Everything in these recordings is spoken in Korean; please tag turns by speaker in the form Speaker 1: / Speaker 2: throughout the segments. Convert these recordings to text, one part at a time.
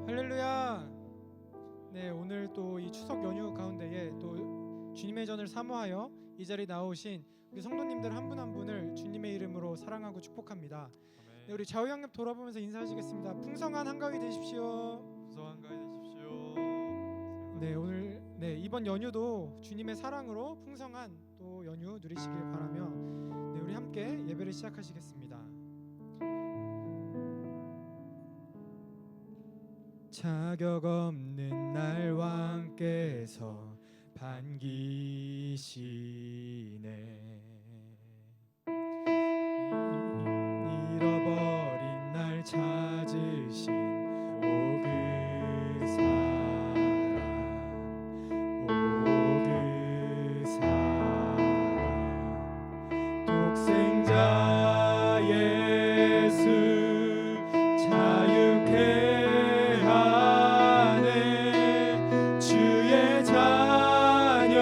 Speaker 1: 할렐루야. 네, 오늘 또 이 추석 연휴 가운데에 또 주님의 전을 사모하여 이 자리에 나오신 우리 성도님들 한 분 한 분을 주님의 이름으로 사랑하고 축복합니다. 네, 우리 좌우 양옆 돌아보면서 인사하시겠습니다. 풍성한 한가위 되십시오.
Speaker 2: 풍성한 가위 되십시오.
Speaker 1: 네, 오늘 이번 연휴도 주님의 사랑으로 풍성한 또 연휴 누리시길 바라며 네, 우리 함께 예배를 시작하시겠습니다. 자격 없는 날 왕께서 반기시네. 잃어버린 날 찾으신 오 그 사랑, 오 그 사랑, 독생자 예수 자유케 주의 자녀라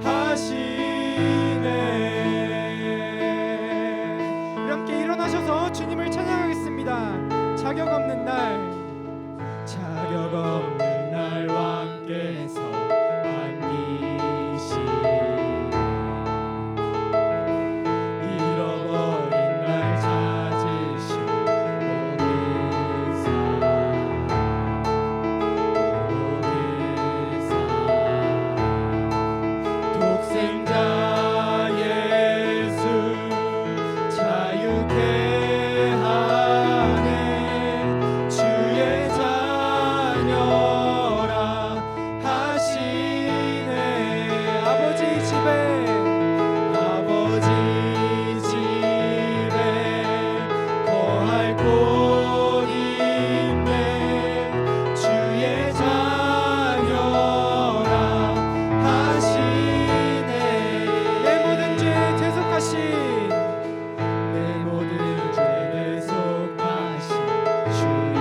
Speaker 1: 하시네. 함께 일어나셔서 주님을 찬양하겠습니다. 자격 없는 날, 자격 없는 날 왕께서 반기시네. 잃어버린 날 찾으신 오 독생자 예수 자유케 하네. 주의 자녀라 하시네. 아버지 집에 거할 곳 있네. 주의 자녀라 하시네. 내 모든 죄 대속하신, 내 모든 죄 대속하신 주의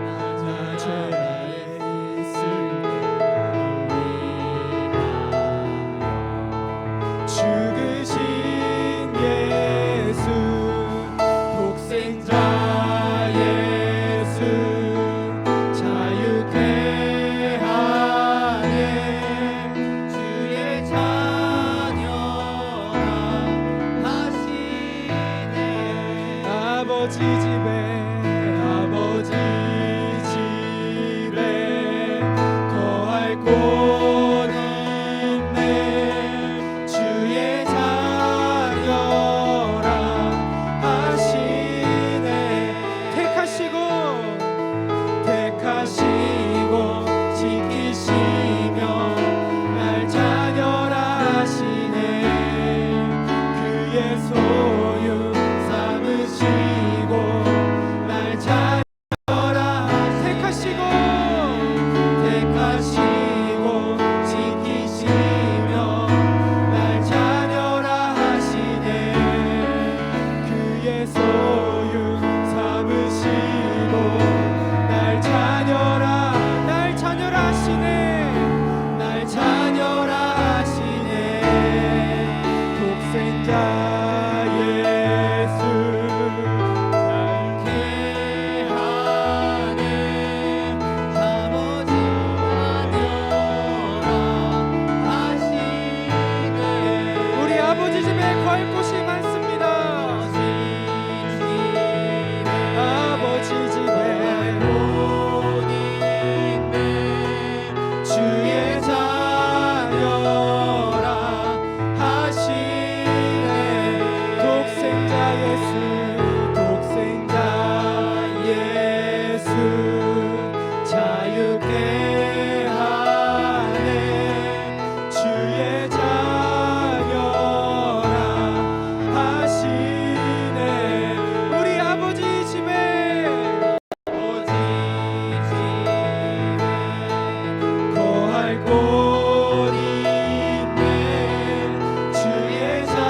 Speaker 1: 나 죄에 있을 때 죽으신 예수, 독생자 예수 자유케 하네. 주의 자녀라 하시네. 아버지 집에 거할 곳 있네. 주의 자녀라 하시네. 택하시고 지키시며 날 자녀라 하시네. 그의 소유 삼으시고 날 자녀라 택하시고 지키시며 날 자녀라 하시네. 그의 소유 삼으시고 날 자녀라 하시네. 날 자녀라 하시네. 독생자 예수 자유케 하네. 아버지 자녀라 하시네. 우리 아버지 집에 거할 곳이 많습니다. 아버지 집에 주의 자녀라 하시네. 독생자 예수 자유케 하네. 주의 자녀라 하시네. 우리 아버지 집에 거할 곳 있네. 주의 자녀라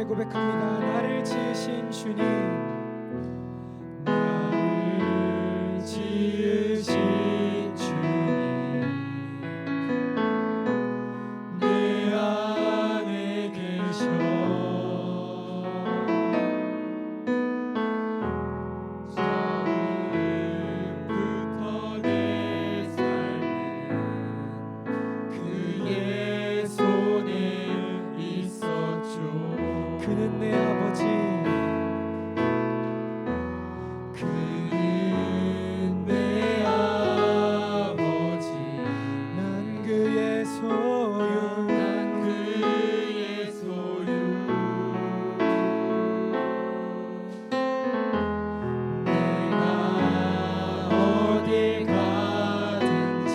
Speaker 1: 고백합니다. 나를 지으신 주님,
Speaker 2: 나를 지으신 주님, 내 안에 계셔. 처음부터 내 삶은 그의 손에 있었죠.
Speaker 1: 그는 내 아버지,
Speaker 2: 그는 내 아버지,
Speaker 1: 난 그의 소유.
Speaker 2: 난 그의 소유. 내가 어딜 가든지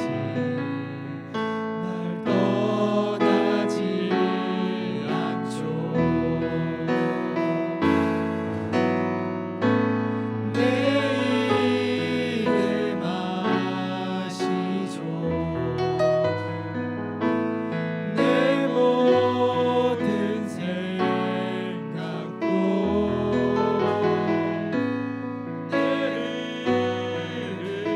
Speaker 2: 날 떠나지 않죠. 내 이름 아시죠. 내 모든 생각도 내 흐르는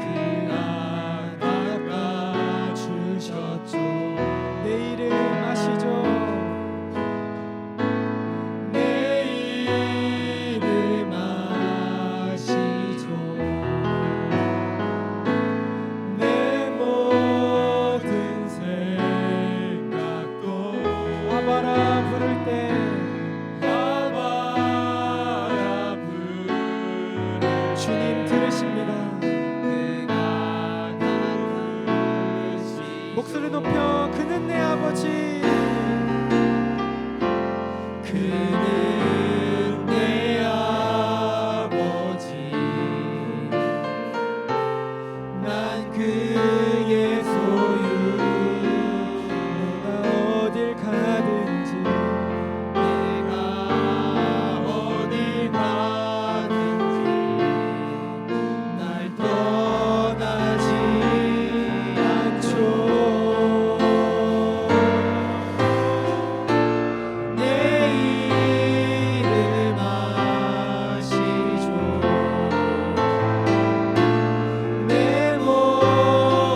Speaker 2: 그 안에 닦아주셨죠.
Speaker 1: 내 이름 아시죠?
Speaker 2: 내 이름 아시죠. 내 모든 생각도
Speaker 1: 아바라 부를 때
Speaker 2: 아바라 부를
Speaker 1: 주님 들으십니다.
Speaker 2: 내가 다 들으시죠.
Speaker 1: 목소리 높여 그는 내 아버지,
Speaker 2: 그는 내 아버지, 난 그의 소유.
Speaker 1: 내가 어딜 가든지
Speaker 2: 내가 어딜 가든지 날 떠나지 않죠. 내 이름 아시죠. 내 모든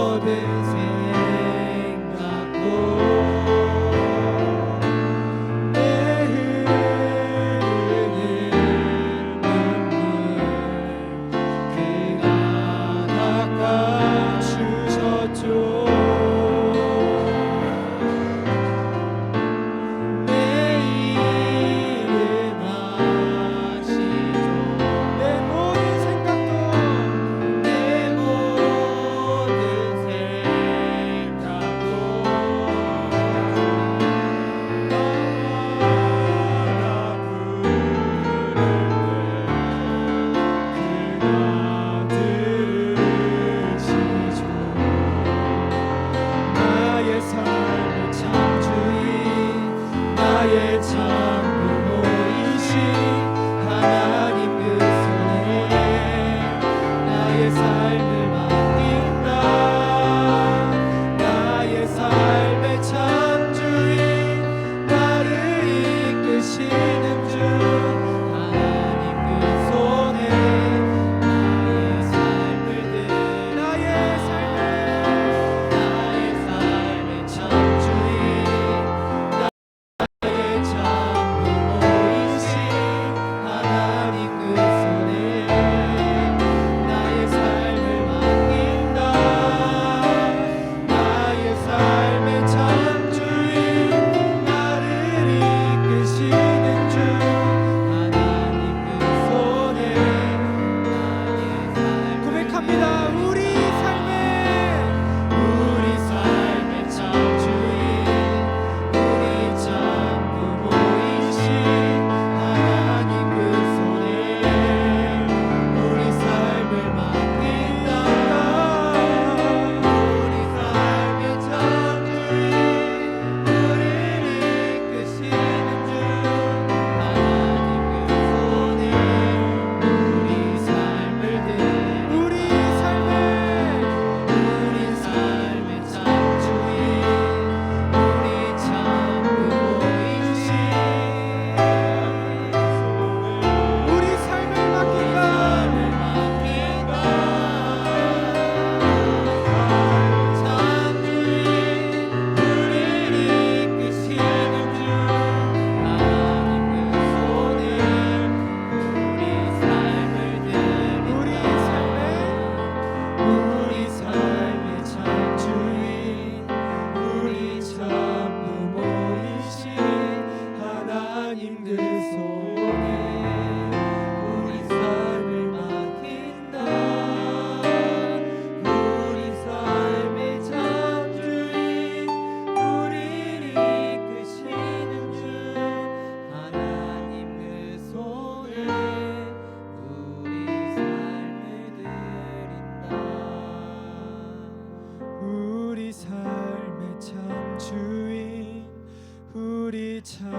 Speaker 1: 우리 참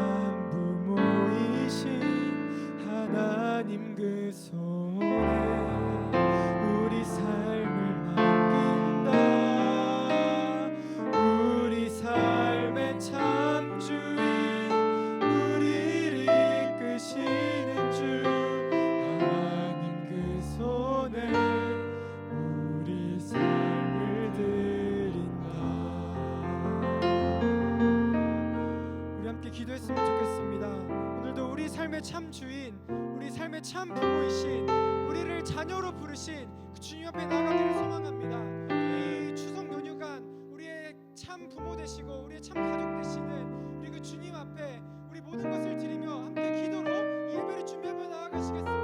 Speaker 1: 부모이신 하나님 그 손에 우리 삶을 맡긴다. 우리 삶의 참 주인 우리를 이끄시는 주 하나님 그 손에 우리 삶을 드린다. 우리 함께 기도했으면 좋겠습니다. 오늘도 우리 삶의 참 주인, 우리 삶의 참 부모이신, 우리를 자녀로 부르신 그 주님 앞에 나가기를 소망합니다. 이 추석 연휴간 우리의 참 부모 되시고 우리의 참 가족 되시는 우리 그 주님 앞에 우리 모든 것을 드리며 함께 기도로 이 예배를 준비하며 나아가시겠습니다.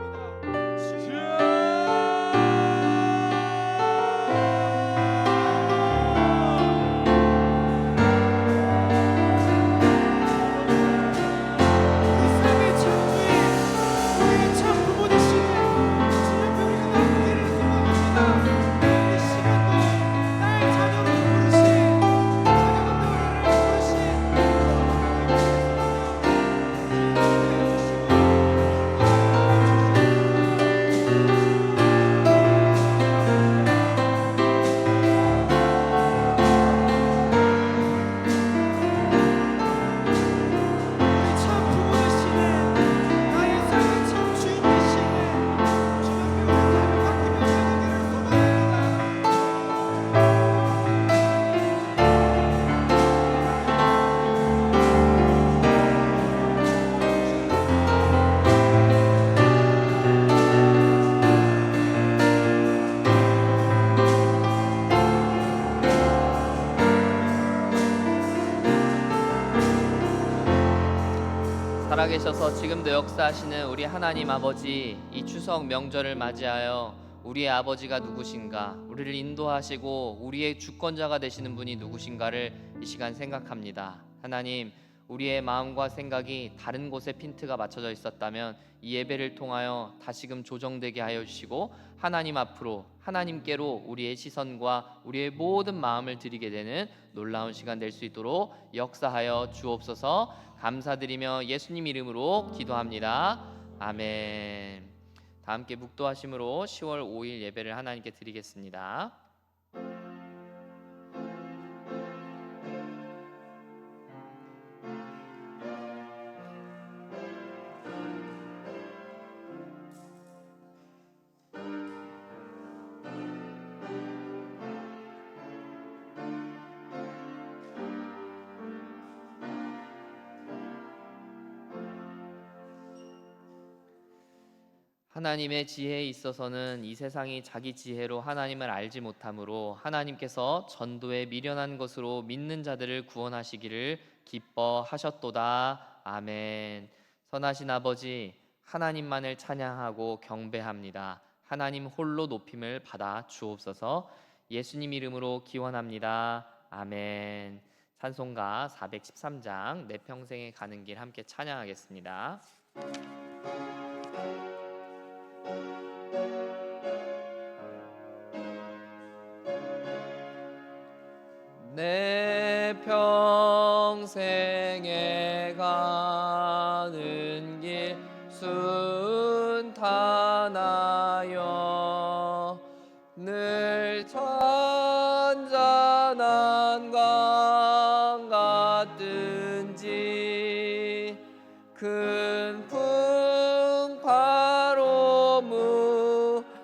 Speaker 2: 살아계셔서 지금도 역사하시는 우리 하나님 아버지, 이 추석 명절을 맞이하여 우리의 아버지가 누구신가, 우리를 인도하시고 우리의 주권자가 되시는 분이 누구신가를 이 시간 생각합니다. 하나님, 우리의 마음과 생각이 다른 곳에 핀트가 맞춰져 있었다면 이 예배를 통하여 다시금 조정되게 하여 주시고 하나님 앞으로, 하나님께로 우리의 시선과 우리의 모든 마음을 드리게 되는 놀라운 시간 될 수 있도록 역사하여 주옵소서. 감사드리며 예수님 이름으로 기도합니다. 아멘. 다 함께 묵도하심으로 10월 5일 예배를 하나님께 드리겠습니다. 하나님의 지혜에 있어서는 이 세상이 자기 지혜로 하나님을 알지 못하므로 하나님께서 전도에 미련한 것으로 믿는 자들을 구원하시기를 기뻐하셨도다. 아멘. 선하신 아버지, 하나님만을 찬양하고 경배합니다. 하나님 홀로 높임을 받아 주옵소서. 예수님 이름으로 기원합니다. 아멘. 찬송가 413장 내 평생에 가는 길 함께 찬양하겠습니다. 내 평생에 가는 길 순탄하여 늘 잔잔한 강 같든지 큰 풍파로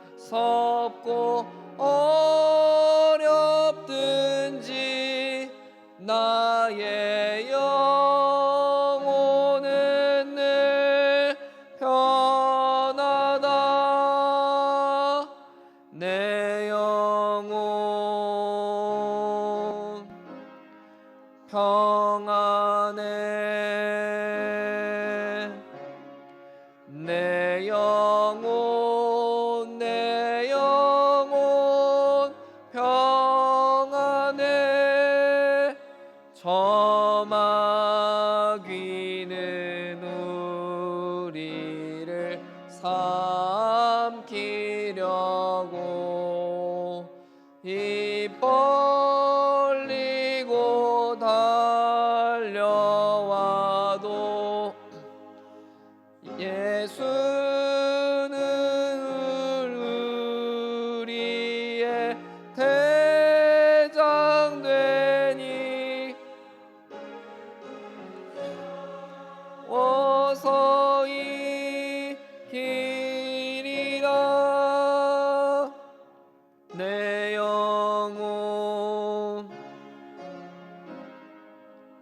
Speaker 2: 무섭고 어렵든지 나의 영혼은 늘 편하다. 내 영혼 평안해. 내 영혼 평안해. 저마귀는 우리를 삼키려고 입 벌리고 달려와도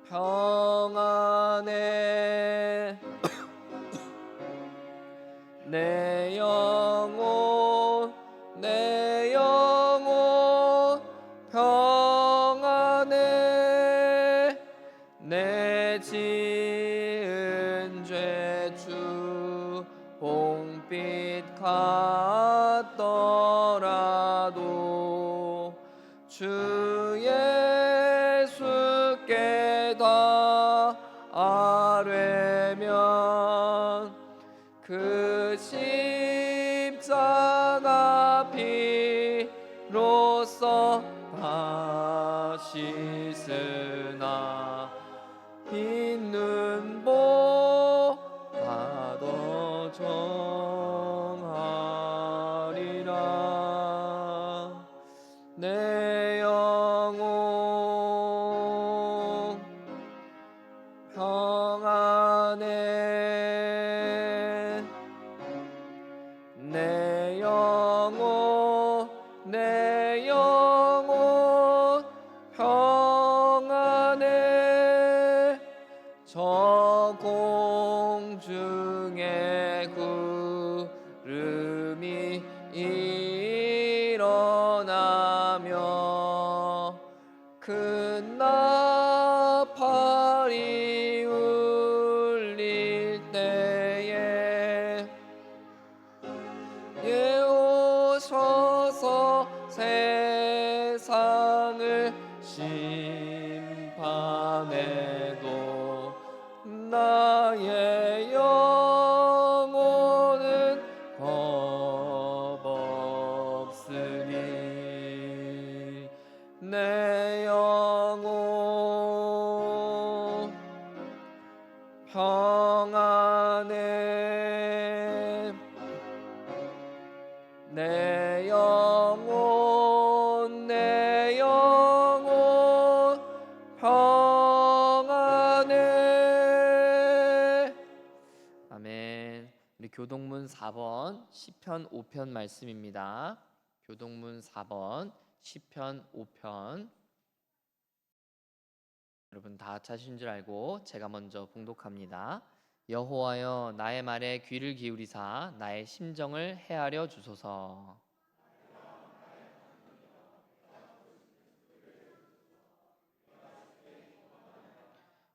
Speaker 2: 평안해 내 영혼 내 영혼 평안해 내 지은 죄주 홍빛 같더라도 주 예수께 다 아뢰면 그 십자가 피로써 다 씻으나 있는 복 받아 정하리라 내 영혼 평안해 내 영혼 내 영혼 평안해 저 공중에 구름이 일어나며 큰 나팔이 울릴 때에 예오셔서 세상을 심판해도 나의 영혼은 겁없으리 내 영혼 평안해 내 영혼 내 영혼 평안해 아멘. 우리 교동문 4번 시편 5편 말씀입니다. 교동문 4번 시편 5편 여러분 다 찾으신 줄 알고 제가 먼저 봉독합니다. 여호와여 나의 말에 귀를 기울이사 나의 심정을 헤아려 주소서.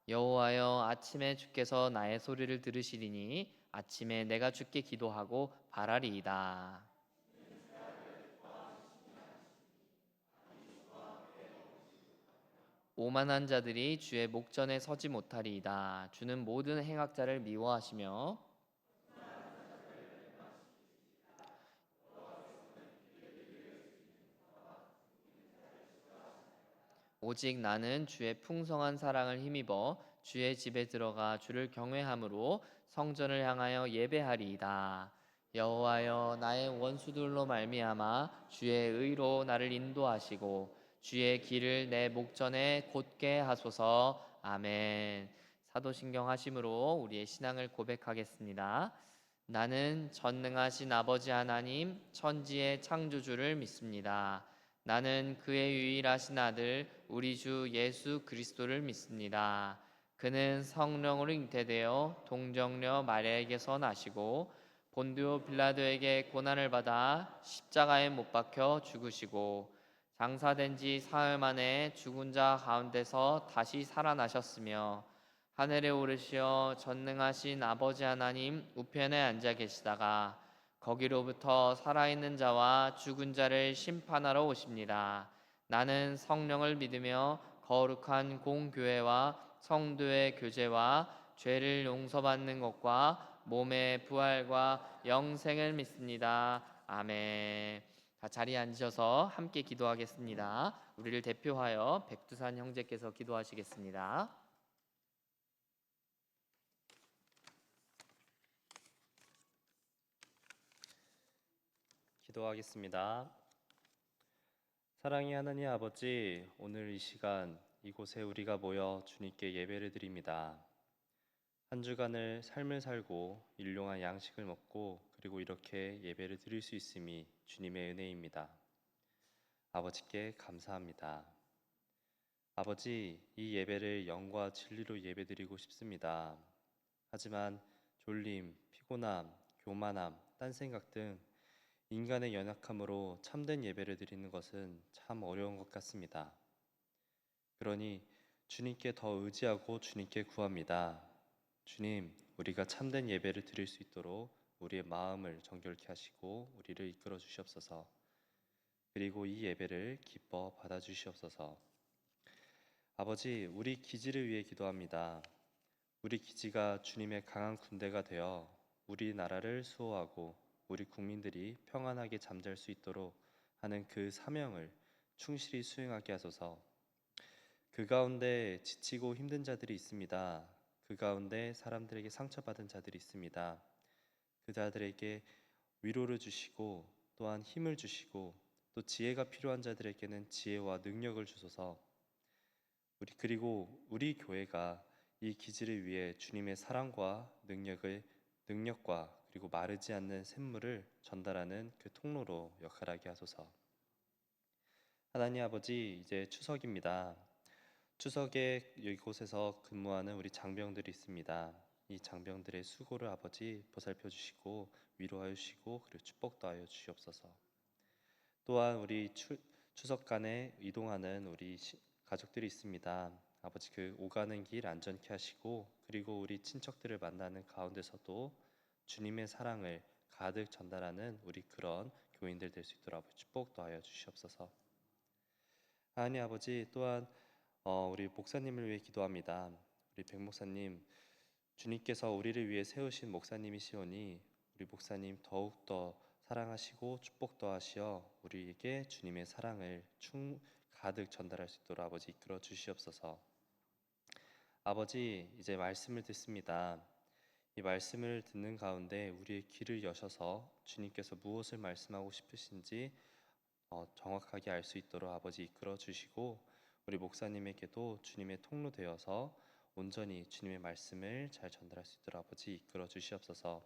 Speaker 2: 여호와여 아침에 주께서 나의 소리를 들으시리니 아침에 내가 주께 기도하고 바라리이다. 오만한 자들이 주의 목전에 서지 못하리이다. 주는 모든 행악자를 미워하시며 오직 나는 주의 풍성한 사랑을 힘입어 주의 집에 들어가 주를 경외함으로 성전을 향하여 예배하리이다. 여호와여 나의 원수들로 말미암아 주의 의로 나를 인도하시고 주의 길을 내 목전에 곧게 하소서. 아멘. 사도신경 하심으로 우리의 신앙을 고백하겠습니다. 나는 전능하신 아버지 하나님 천지의 창조주를 믿습니다. 나는 그의 유일하신 아들 우리 주 예수 그리스도를 믿습니다. 그는 성령으로 잉태되어 동정녀 마리아에게서 나시고 본디오 빌라도에게 고난을 받아 십자가에 못 박혀 죽으시고 장사된 지 사흘 만에 죽은 자 가운데서 다시 살아나셨으며 하늘에 오르시어 전능하신 아버지 하나님 우편에 앉아 계시다가 거기로부터 살아있는 자와 죽은 자를 심판하러 오십니다. 나는 성령을 믿으며 거룩한 공교회와 성도의 교제와 죄를 용서받는 것과 몸의 부활과 영생을 믿습니다. 아멘. 자, 자리에 앉으셔서 함께 기도하겠습니다. 우리를 대표하여 백두산 형제께서 기도하시겠습니다.
Speaker 3: 기도하겠습니다. 사랑의 하나님 아버지, 오늘 이 시간 이곳에 우리가 모여 주님께 예배를 드립니다. 한 주간을 삶을 살고 일용할 양식을 먹고 그리고 이렇게 예배를 드릴 수 있음이 주님의 은혜입니다. 아버지께 감사합니다. 아버지, 이 예배를 영과 진리로 예배드리고 싶습니다. 하지만 졸림, 피곤함, 교만함, 딴 생각 등 인간의 연약함으로 참된 예배를 드리는 것은 참 어려운 것 같습니다. 그러니 주님께 더 의지하고 주님께 구합니다. 주님, 우리가 참된 예배를 드릴 수 있도록 우리의 마음을 정결케 하시고 우리를 이끌어 주시옵소서. 그리고 이 예배를 기뻐 받아 주시옵소서. 아버지, 우리 기지를 위해 기도합니다. 우리 기지가 주님의 강한 군대가 되어 우리나라를 수호하고 우리 국민들이 평안하게 잠잘 수 있도록 하는 그 사명을 충실히 수행하게 하소서. 그 가운데 지치고 힘든 자들이 있습니다. 그 가운데 사람들에게 상처받은 자들이 있습니다. 그 자들에게 위로를 주시고 또한 힘을 주시고 또 지혜가 필요한 자들에게는 지혜와 능력을 주소서. 그리고 우리 교회가 이 기지를 위해 주님의 사랑과 능력과 그리고 마르지 않는 샘물을 전달하는 그 통로로 역할하게 하소서. 하나님 아버지, 이제 추석입니다. 추석에 이곳에서 근무하는 우리 장병들이 있습니다. 이 장병들의 수고를 아버지 보살펴 주시고 위로하여 주시고 그리고 축복도 하여 주시옵소서. 또한 우리 추석간에 이동하는 우리 가족들이 있습니다. 아버지, 그 오가는 길 안전케 하시고 그리고 우리 친척들을 만나는 가운데서도 주님의 사랑을 가득 전달하는 우리 그런 교인들 될 수 있도록 아버지 축복도 하여 주시옵소서. 하나님 아버지, 또한 우리 목사님을 위해 기도합니다. 우리 백 목사님, 주님께서 우리를 위해 세우신 목사님이시오니 우리 목사님 더욱더 사랑하시고 축복도 하시어 우리에게 주님의 사랑을 가득 전달할 수 있도록 아버지 이끌어 주시옵소서. 아버지, 이제 말씀을 듣습니다. 이 말씀을 듣는 가운데 우리의 귀를 여셔서 주님께서 무엇을 말씀하고 싶으신지 정확하게 알 수 있도록 아버지 이끌어 주시고 우리 목사님에게도 주님의 통로 되어서 온전히 주님의 말씀을 잘 전달할 수 있도록 아버지 이끌어 주시옵소서.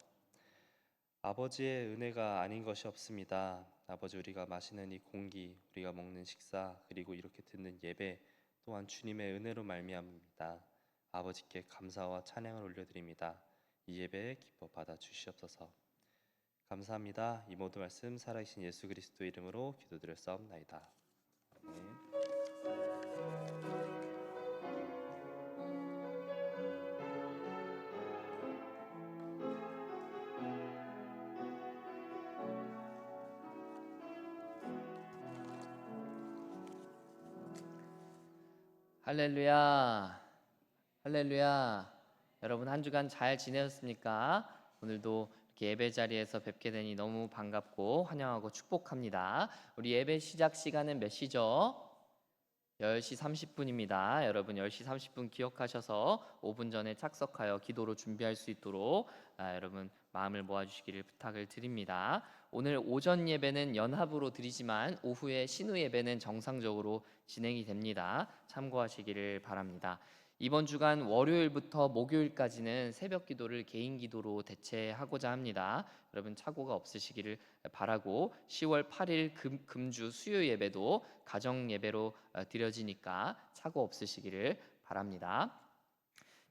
Speaker 3: 아버지의 은혜가 아닌 것이 없습니다. 아버지, 우리가 마시는 이 공기, 우리가 먹는 식사, 그리고 이렇게 듣는 예배 또한 주님의 은혜로 말미암습니다. 아버지께 감사와 찬양을 올려드립니다. 이 예배 기뻐 받아 주시옵소서. 감사합니다. 이 모든 말씀 살아계신 예수 그리스도 이름으로 기도드렸사옵나이다. 아멘.
Speaker 2: 할렐루야, 할렐루야. 여러분 한 주간 잘 지내셨습니까? 오늘도 이렇게 예배 자리에서 뵙게 되니 너무 반갑고 환영하고 축복합니다. 우리 예배 시작 시간은 몇 시죠? 10시 30분입니다. 여러분 10시 30분 기억하셔서 5분 전에 착석하여 기도로 준비할 수 있도록 여러분 마음을 모아주시기를 부탁을 드립니다. 오늘 오전 예배는 연합으로 드리지만 오후에 신우 예배는 정상적으로 진행이 됩니다. 참고하시기를 바랍니다. 이번 주간 월요일부터 목요일까지는 새벽 기도를 개인 기도로 대체하고자 합니다. 여러분 착오가 없으시기를 바라고 10월 8일 금주 수요 예배도 가정 예배로 드려지니까 착오 없으시기를 바랍니다.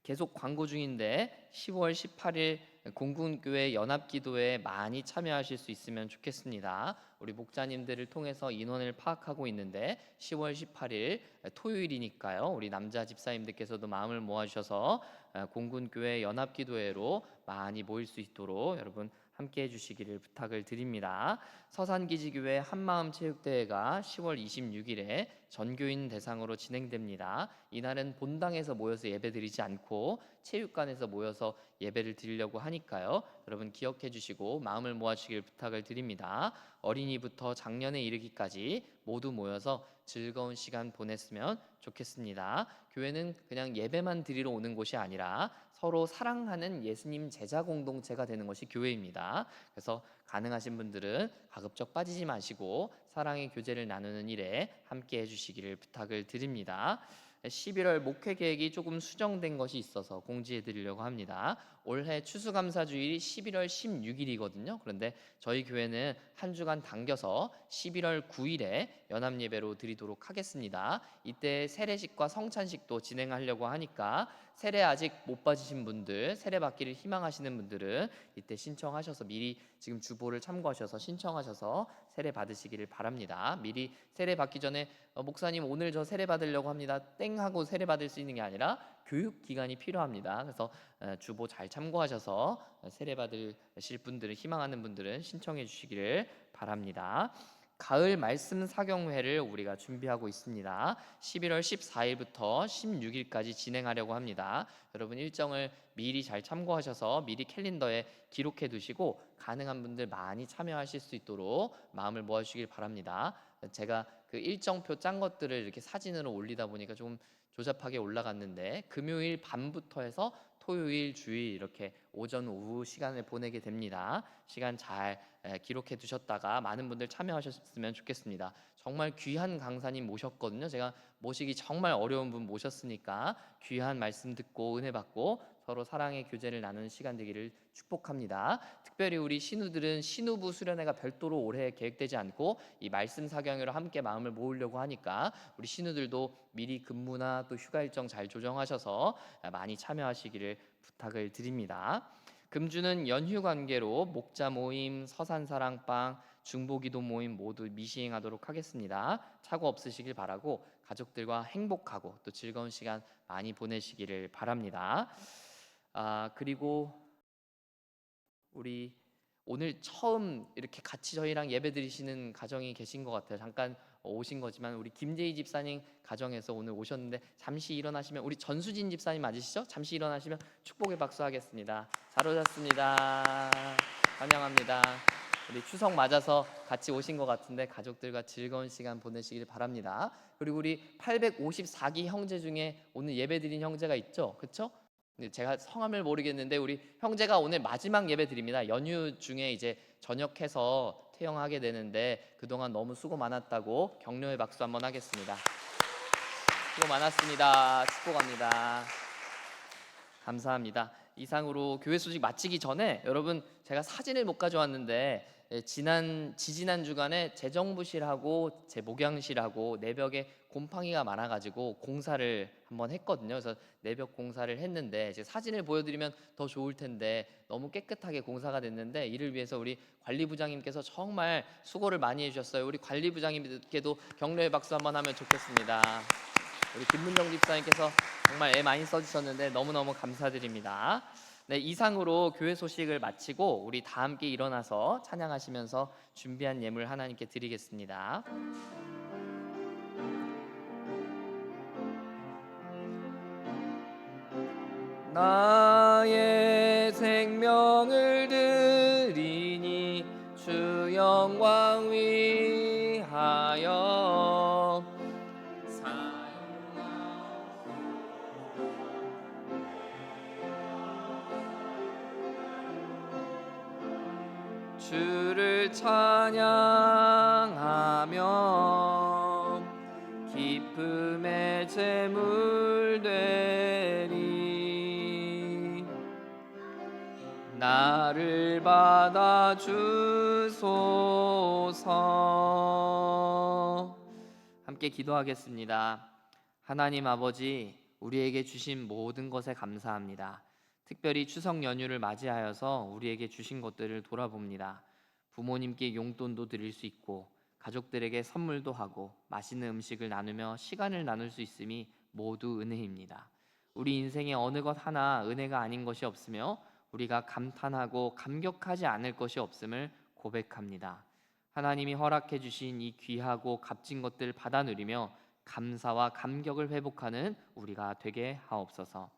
Speaker 2: 계속 광고 중인데 10월 18일 공군교회 연합기도에 많이 참여하실 수 있으면 좋겠습니다. 우리 목자님들을 통해서 인원을 파악하고 있는데 10월 18일 토요일이니까요. 우리 남자 집사님들께서도 마음을 모아주셔서 공군교회 연합기도회로 많이 모일 수 있도록 여러분 함께 해주시기를 부탁을 드립니다. 서산기지교회 한마음체육대회가 10월 26일에 전교인 대상으로 진행됩니다. 이날은 본당에서 모여서 예배드리지 않고 체육관에서 모여서 예배를 드리려고 하니까요. 여러분 기억해 주시고 마음을 모아주시길 부탁을 드립니다. 어린이부터 장년에 이르기까지 모두 모여서 즐거운 시간 보냈으면 좋겠습니다. 교회는 그냥 예배만 드리러 오는 곳이 아니라 서로 사랑하는 예수님 제자 공동체가 되는 것이 교회입니다. 그래서 가능하신 분들은 가급적 빠지지 마시고 사랑의 교제를 나누는 일에 함께 해주시기를 부탁을 드립니다. 11월 목회 계획이 조금 수정된 것이 있어서 공지해 드리려고 합니다. 올해 추수감사주일이 11월 16일이거든요. 그런데 저희 교회는 한 주간 당겨서 11월 9일에 연합 예배로 드리도록 하겠습니다. 이때 세례식과 성찬식도 진행하려고 하니까 세례 아직 못 받으신 분들, 세례 받기를 희망하시는 분들은 이때 신청하셔서 미리 지금 주보를 참고하셔서 신청하셔서 세례 받으시기를 바랍니다. 미리 세례 받기 전에 목사님 오늘 저 세례 받으려고 합니다. 땡 하고 세례 받을 수 있는 게 아니라 교육 기간이 필요합니다. 그래서 주보 잘 참고하셔서 세례 받으실 분들은 희망하는 분들은 신청해 주시기를 바랍니다. 가을 말씀 사경회를 우리가 준비하고 있습니다. 11월 14일부터 16일까지 진행하려고 합니다. 여러분 일정을 미리 잘 참고하셔서 미리 캘린더에 기록해 두시고 가능한 분들 많이 참여하실 수 있도록 마음을 모아주시길 바랍니다. 제가 그 일정표 짠 것들을 이렇게 사진으로 올리다 보니까 좀 조잡하게 올라갔는데 금요일 밤부터 해서 토요일 주일 이렇게 오전 오후 시간을 보내게 됩니다. 시간 잘 기록해 두셨다가 많은 분들 참여하셨으면 좋겠습니다. 정말 귀한 강사님 모셨거든요. 제가 모시기 정말 어려운 분 모셨으니까 귀한 말씀 듣고 은혜 받고 서로 사랑의 교제를 나누는 시간 되기를 축복합니다. 특별히 우리 신우들은 신우부 수련회가 별도로 올해 계획되지 않고 이 말씀 사경회로 함께 마음을 모으려고 하니까 우리 신우들도 미리 근무나 또 휴가 일정 잘 조정하셔서 많이 참여하시기를 부탁을 드립니다. 금주는 연휴 관계로 목자 모임, 서산사랑방, 중보기도 모임 모두 미시행하도록 하겠습니다. 착오 없으시길 바라고 가족들과 행복하고 또 즐거운 시간 많이 보내시기를 바랍니다. 그리고 우리 오늘 처음 이렇게 같이 저희랑 예배 드리시는 가정이 계신 것 같아요. 잠깐 오신 거지만 우리 김재희 집사님 가정에서 오늘 오셨는데 잠시 일어나시면 우리 전수진 집사님 맞으시죠? 잠시 일어나시면 축복의 박수 하겠습니다. 잘 오셨습니다. 환영합니다. 우리 추석 맞아서 같이 오신 것 같은데 가족들과 즐거운 시간 보내시길 바랍니다. 그리고 우리 854기 형제 중에 오늘 예배 드린 형제가 있죠? 그렇죠? 제가 성함을 모르겠는데 우리 형제가 오늘 마지막 예배 드립니다. 연휴 중에 이제 전역해서 퇴영하게 되는데 그동안 너무 수고 많았다고 격려의 박수 한번 하겠습니다. 수고 많았습니다. 축복합니다. 감사합니다. 이상으로 교회 소식 마치기 전에 여러분 제가 사진을 못 가져왔는데 지지난 주간에 재정부실하고 제 목양실하고 내벽에 곰팡이가 많아가지고 공사를 한번 했거든요. 그래서 내벽 공사를 했는데 제 사진을 보여드리면 더 좋을 텐데 너무 깨끗하게 공사가 됐는데 이를 위해서 우리 관리부장님께서 정말 수고를 많이 해주셨어요. 우리 관리부장님께도 격려의 박수 한번 하면 좋겠습니다. 우리 김문정 집사님께서 정말 애 많이 써주셨는데 너무너무 감사드립니다. 네, 이상으로 교회 소식을 마치고 우리 다 함께 일어나서 찬양하시면서 준비한 예물 하나님께 드리겠습니다. 나의 생명을 드리니 주 영광 위하여 주를 찬양하며 기쁨의 제물 되리 나를 받아 주소서. 함께 기도하겠습니다. 하나님 아버지, 우리에게 주신 모든 것에 감사합니다. 특별히 추석 연휴를 맞이하여서 우리에게 주신 것들을 돌아봅니다. 부모님께 용돈도 드릴 수 있고 가족들에게 선물도 하고 맛있는 음식을 나누며 시간을 나눌 수 있음이 모두 은혜입니다. 우리 인생에 어느 것 하나 은혜가 아닌 것이 없으며 우리가 감탄하고 감격하지 않을 것이 없음을 고백합니다. 하나님이 허락해 주신 이 귀하고 값진 것들을 받아 누리며 감사와 감격을 회복하는 우리가 되게 하옵소서.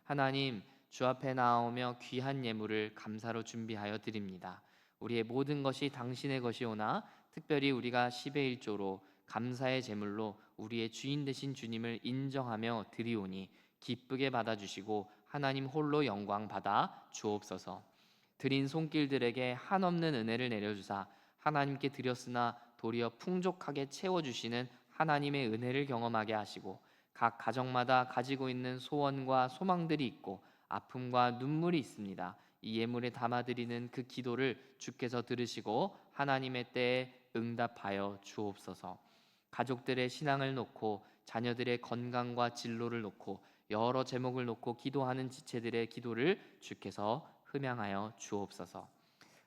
Speaker 2: 하나님, 주 앞에 나오며 귀한 예물을 감사로 준비하여 드립니다. 우리의 모든 것이 당신의 것이오나 특별히 우리가 10의 1조로 감사의 제물로 우리의 주인 되신 주님을 인정하며 드리오니 기쁘게 받아주시고 하나님 홀로 영광 받아 주옵소서. 드린 손길들에게 한없는 은혜를 내려주사 하나님께 드렸으나 도리어 풍족하게 채워주시는 하나님의 은혜를 경험하게 하시고 각 가정마다 가지고 있는 소원과 소망들이 있고 아픔과 눈물이 있습니다. 이 예물에 담아드리는 그 기도를 주께서 들으시고 하나님의 때에 응답하여 주옵소서. 가족들의 신앙을 놓고 자녀들의 건강과 진로를 놓고 여러 제목을 놓고 기도하는 지체들의 기도를 주께서 흠양하여 주옵소서.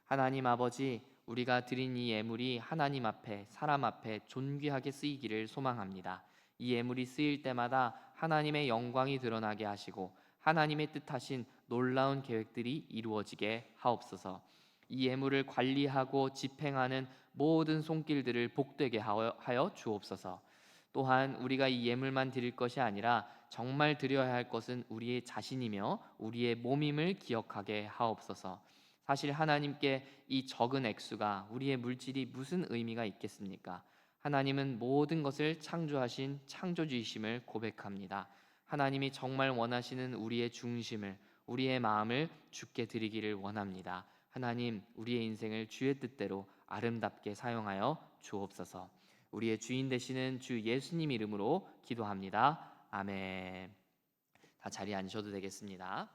Speaker 2: 하나님 아버지, 우리가 드린 이 예물이 하나님 앞에 사람 앞에 존귀하게 쓰이기를 소망합니다. 이 예물이 쓰일 때마다 하나님의 영광이 드러나게 하시고 하나님의 뜻하신 놀라운 계획들이 이루어지게 하옵소서. 이 예물을 관리하고 집행하는 모든 손길들을 복되게 하여 주옵소서. 또한 우리가 이 예물만 드릴 것이 아니라 정말 드려야 할 것은 우리의 자신이며 우리의 몸임을 기억하게 하옵소서. 사실 하나님께 이 적은 액수가 우리의 물질이 무슨 의미가 있겠습니까? 하나님은 모든 것을 창조하신 창조주이심을 고백합니다. 하나님이 정말 원하시는 우리의 중심을, 우리의 마음을 주께 드리기를 원합니다. 하나님, 우리의 인생을 주의 뜻대로 아름답게 사용하여 주옵소서. 우리의 주인 되시는 주 예수님 이름으로 기도합니다. 아멘. 다 자리에 앉으셔도 되겠습니다.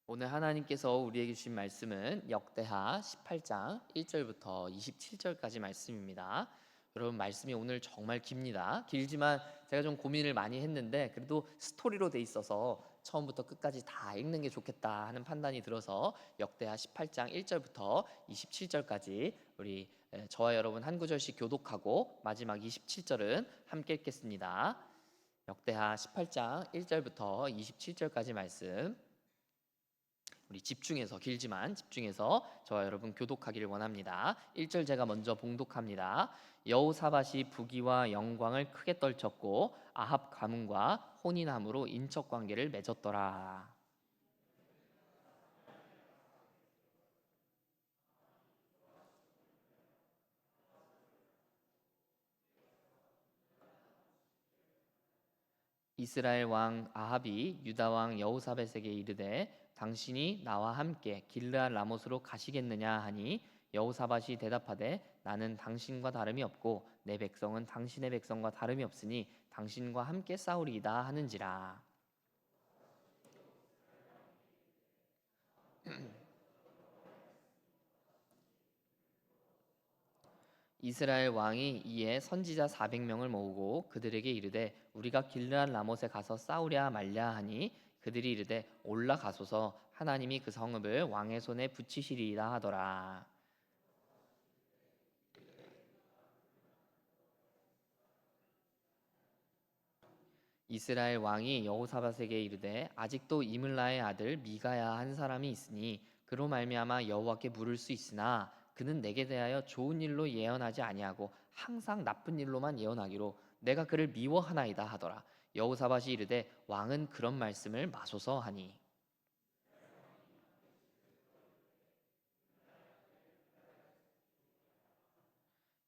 Speaker 2: 오늘 하나님께서 우리에게 주신 말씀은 역대하 18장 1절부터 27절까지 말씀입니다. 여러분, 말씀이 오늘 정말 깁니다. 길지만 제가 좀 고민을 많이 했는데 그래도 스토리로 돼 있어서 처음부터 끝까지 다 읽는 게 좋겠다 하는 판단이 들어서 역대하 18장 1절부터 27절까지 우리 저와 여러분 한 구절씩 교독하고 마지막 27절은 함께 읽겠습니다. 역대하 18장 1절부터 27절까지 말씀 우리 집중해서, 길지만 집중해서 저와 여러분 교독하기를 원합니다. 1절 제가 먼저 봉독합니다. 여호사밧이 부귀와 영광을 크게 떨쳤고 아합 가문과 혼인함으로 인척 관계를 맺었더라. 이스라엘 왕 아합이 유다 왕 여호사밧에게 이르되 당신이 나와 함께 길르앗 라못으로 가시겠느냐 하니 여호사밧이 대답하되 나는 당신과 다름이 없고 내 백성은 당신의 백성과 다름이 없으니 당신과 함께 싸우리이다 하는지라. 이스라엘 왕이 이에 선지자 400명을 모으고 그들에게 이르되 우리가 길르앗 라못에 가서 싸우랴 말랴 하니 그들이 이르되 올라가소서 하나님이 그 성읍을 왕의 손에 붙이시리이다 하더라. 이스라엘 왕이 여호사밧에게 이르되 아직도 이물라의 아들 미가야 한 사람이 있으니 그로 말미암아 여호와께 물을 수 있으나 그는 내게 대하여 좋은 일로 예언하지 아니하고 항상 나쁜 일로만 예언하기로 내가 그를 미워하나이다 하더라. 여호사밧이 이르되 왕은 그런 말씀을 마소서 하니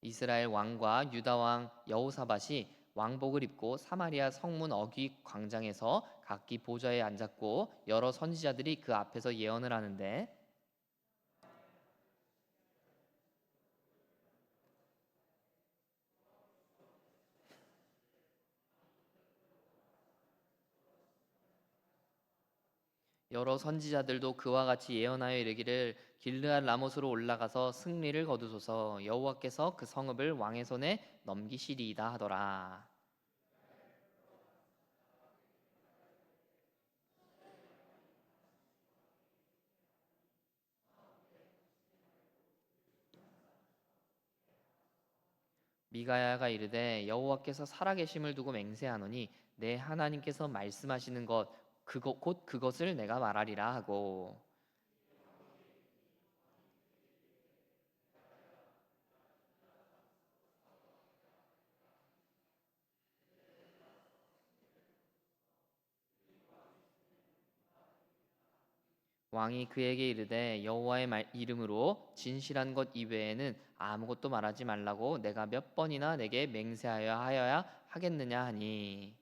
Speaker 2: 이스라엘 왕과 유다 왕 여호사밧이 왕복을 입고 사마리아 성문 어귀 광장에서 각기 보좌에 앉았고 여러 선지자들이 그 앞에서 예언을 하는데 여러 선지자들도 그와 같이 예언하여 이르기를 길르앗 라못으로 올라가서 승리를 거두소서 여호와께서 그 성읍을 왕의 손에 넘기시리이다 하더라. 미가야가 이르되 여호와께서 살아계심을 두고 맹세하노니 내 하나님께서 말씀하시는 것 곧 그것을 내가 말하리라 하고 왕이 그에게 이르되 여호와의 이름으로 진실한 것 이외에는 아무것도 말하지 말라고 내가 몇 번이나 내게 맹세하여 하여야 하겠느냐 하니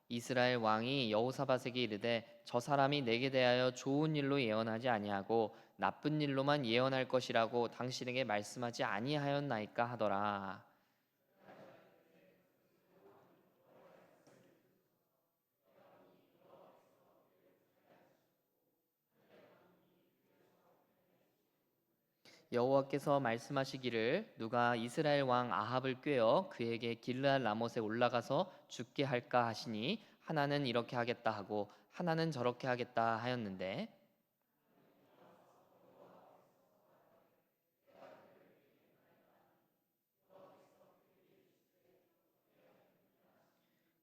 Speaker 2: 이스라엘 왕이 여호사밧에게 이르되 저 사람이 내게 대하여 좋은 일로 예언하지 아니하고 나쁜 일로만 예언할 것이라고 당신에게 말씀하지 아니하였나이까 하더라. 여호와께서 말씀하시기를 누가 이스라엘 왕 아합을 꾀어 그에게 길르앗 라못에 올라가서 죽게 할까 하시니 하나는 이렇게 하겠다 하고 하나는 저렇게 하겠다 하였는데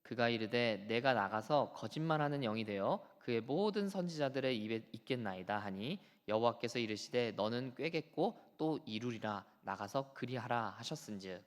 Speaker 2: 그가 이르되 내가 나가서 거짓말하는 영이 되어 그의 모든 선지자들의 입에 있겠나이다 하니 여호와께서 이르시되 너는 꾀겠고 또 이루리라 나가서 그리하라 하셨은즉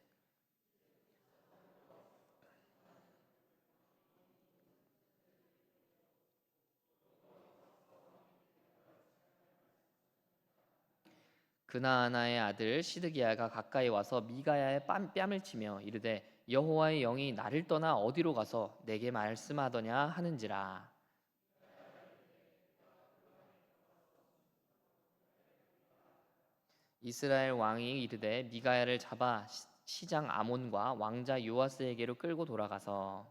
Speaker 2: 그나아나의 아들 시드기야가 가까이 와서 미가야의 뺨을 치며 이르되 여호와의 영이 나를 떠나 어디로 가서 내게 말씀하더냐 하는지라. 이스라엘 왕이 이르되 미가야를 잡아 시장 아몬과 왕자 요아스에게로 끌고 돌아가서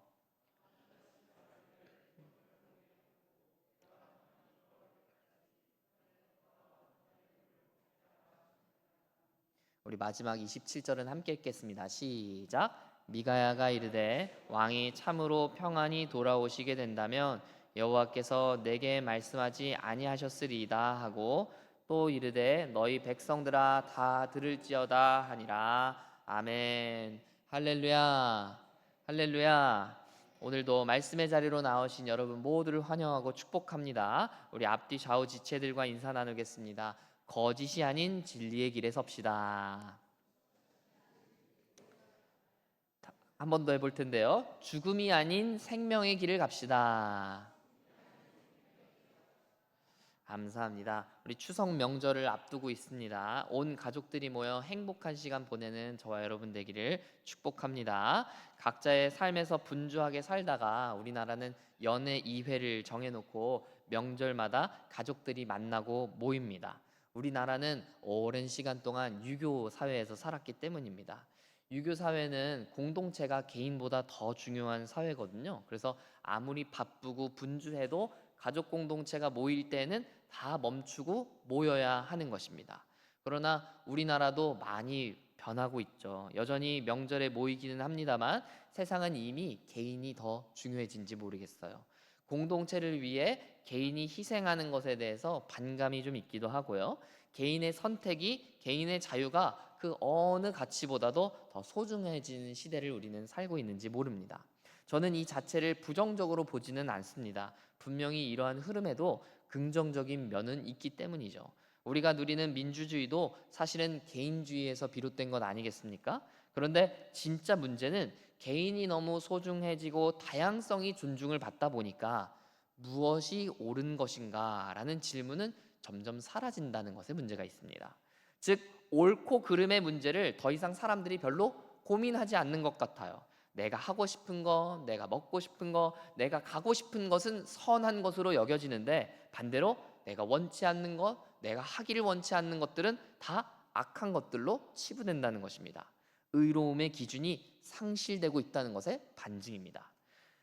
Speaker 2: 우리 마지막 27절은 함께 읽겠습니다. 시작. 미가야가 이르되 왕이 참으로 평안히 돌아오시게 된다면 여호와께서 내게 말씀하지 아니하셨으리이다 하고 또 이르되 너희 백성들아 다 들을지어다 하니라. 아멘. 할렐루야. 할렐루야. 오늘도 말씀의 자리로 나오신 여러분 모두를 환영하고 축복합니다. 우리 앞뒤 좌우 지체들과 인사 나누겠습니다. 거짓이 아닌 진리의 길에 섭시다. 한 번 더 해볼 텐데요. 죽음이 아닌 생명의 길을 갑시다. 감사합니다. 우리 추석 명절을 앞두고 있습니다. 온 가족들이 모여 행복한 시간 보내는 저와 여러분 되기를 축복합니다. 각자의 삶에서 분주하게 살다가 우리나라는 연애 2회를 정해놓고 명절마다 가족들이 만나고 모입니다. 우리나라는 오랜 시간 동안 유교 사회에서 살았기 때문입니다. 유교 사회는 공동체가 개인보다 더 중요한 사회거든요. 그래서 아무리 바쁘고 분주해도 가족 공동체가 모일 때는 다 멈추고 모여야 하는 것입니다. 그러나 우리나라도 많이 변하고 있죠. 여전히 명절에 모이기는 합니다만 세상은 이미 개인이 더 중요해진지 모르겠어요. 공동체를 위해 개인이 희생하는 것에 대해서 반감이 좀 있기도 하고요. 개인의 선택이, 개인의 자유가 그 어느 가치보다도 더 소중해지는 시대를 우리는 살고 있는지 모릅니다. 저는 이 자체를 부정적으로 보지는 않습니다. 분명히 이러한 흐름에도 긍정적인 면은 있기 때문이죠. 우리가 누리는 민주주의도 사실은 개인주의에서 비롯된 것 아니겠습니까? 그런데 진짜 문제는 개인이 너무 소중해지고 다양성이 존중을 받다 보니까 무엇이 옳은 것인가 라는 질문은 점점 사라진다는 것에 문제가 있습니다. 즉 옳고 그름의 문제를 더 이상 사람들이 별로 고민하지 않는 것 같아요. 내가 하고 싶은 거, 내가 먹고 싶은 거, 내가 가고 싶은 것은 선한 것으로 여겨지는데 반대로 내가 원치 않는 것, 내가 하기를 원치 않는 것들은 다 악한 것들로 치부된다는 것입니다. 의로움의 기준이 상실되고 있다는 것의 반증입니다.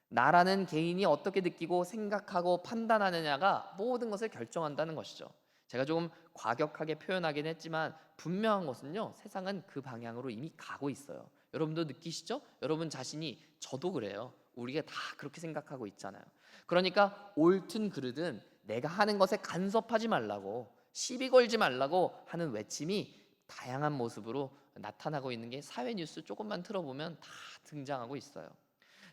Speaker 2: 나라는 개인이 어떻게 느끼고 생각하고 판단하느냐가 모든 것을 결정한다는 것이죠. 제가 조금 과격하게 표현하긴 했지만 분명한 것은요, 세상은 그 방향으로 이미 가고 있어요. 여러분도 느끼시죠? 여러분 자신이, 저도 그래요. 우리가 다 그렇게 생각하고 있잖아요. 그러니까 옳든 그르든 내가 하는 것에 간섭하지 말라고, 시비 걸지 말라고 하는 외침이 다양한 모습으로 나타나고 있는 게 사회 뉴스 조금만 틀어보면 다 등장하고 있어요.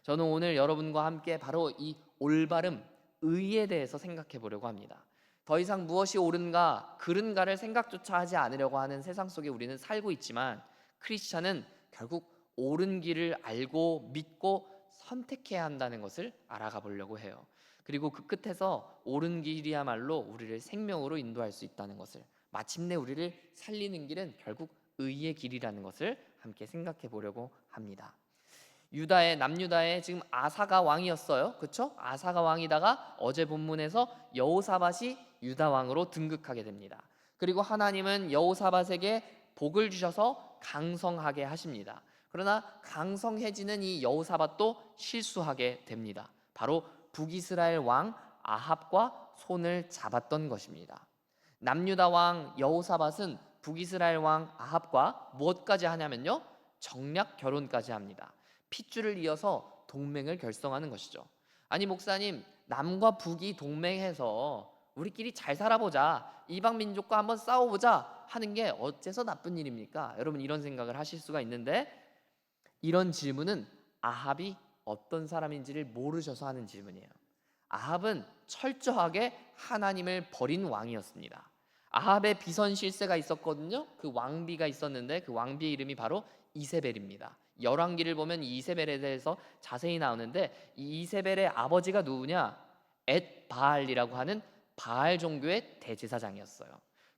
Speaker 2: 저는 오늘 여러분과 함께 바로 이 올바름, 의에 대해서 생각해 보려고 합니다. 더 이상 무엇이 옳은가, 그른가를 생각조차 하지 않으려고 하는 세상 속에 우리는 살고 있지만 크리스찬은 결국 옳은 길을 알고 믿고 선택해야 한다는 것을 알아가 보려고 해요. 그리고 그 끝에서 옳은 길이야말로 우리를 생명으로 인도할 수 있다는 것을, 마침내 우리를 살리는 길은 결국 의의 길이라는 것을 함께 생각해 보려고 합니다. 남유다의 지금 아사가 왕이었어요. 그렇죠? 아사가 왕이다가 어제 본문에서 여호사밧이 유다 왕으로 등극하게 됩니다. 그리고 하나님은 여호사밧에게 복을 주셔서 강성하게 하십니다. 그러나 강성해지는 이 여호사밧도 실수하게 됩니다. 바로 북이스라엘 왕 아합과 손을 잡았던 것입니다. 남유다 왕 여호사밧은 북이스라엘 왕 아합과 무엇까지 하냐면요, 정략 결혼까지 합니다. 핏줄을 이어서 동맹을 결성하는 것이죠. 아니 목사님, 남과 북이 동맹해서 우리끼리 잘 살아보자, 이방 민족과 한번 싸워보자 하는 게 어째서 나쁜 일입니까? 여러분 이런 생각을 하실 수가 있는데, 이런 질문은 아합이 어떤 사람인지를 모르셔서 하는 질문이에요. 아합은 철저하게 하나님을 버린 왕이었습니다. 아합의 비선 실세가 있었거든요. 그 왕비가 있었는데 그 왕비의 이름이 바로 이세벨입니다. 열왕기를 보면 이 이세벨에 대해서 자세히 나오는데, 이 이세벨의 아버지가 누구냐? 엣바알이라고 하는 바알 종교의 대제사장이었어요.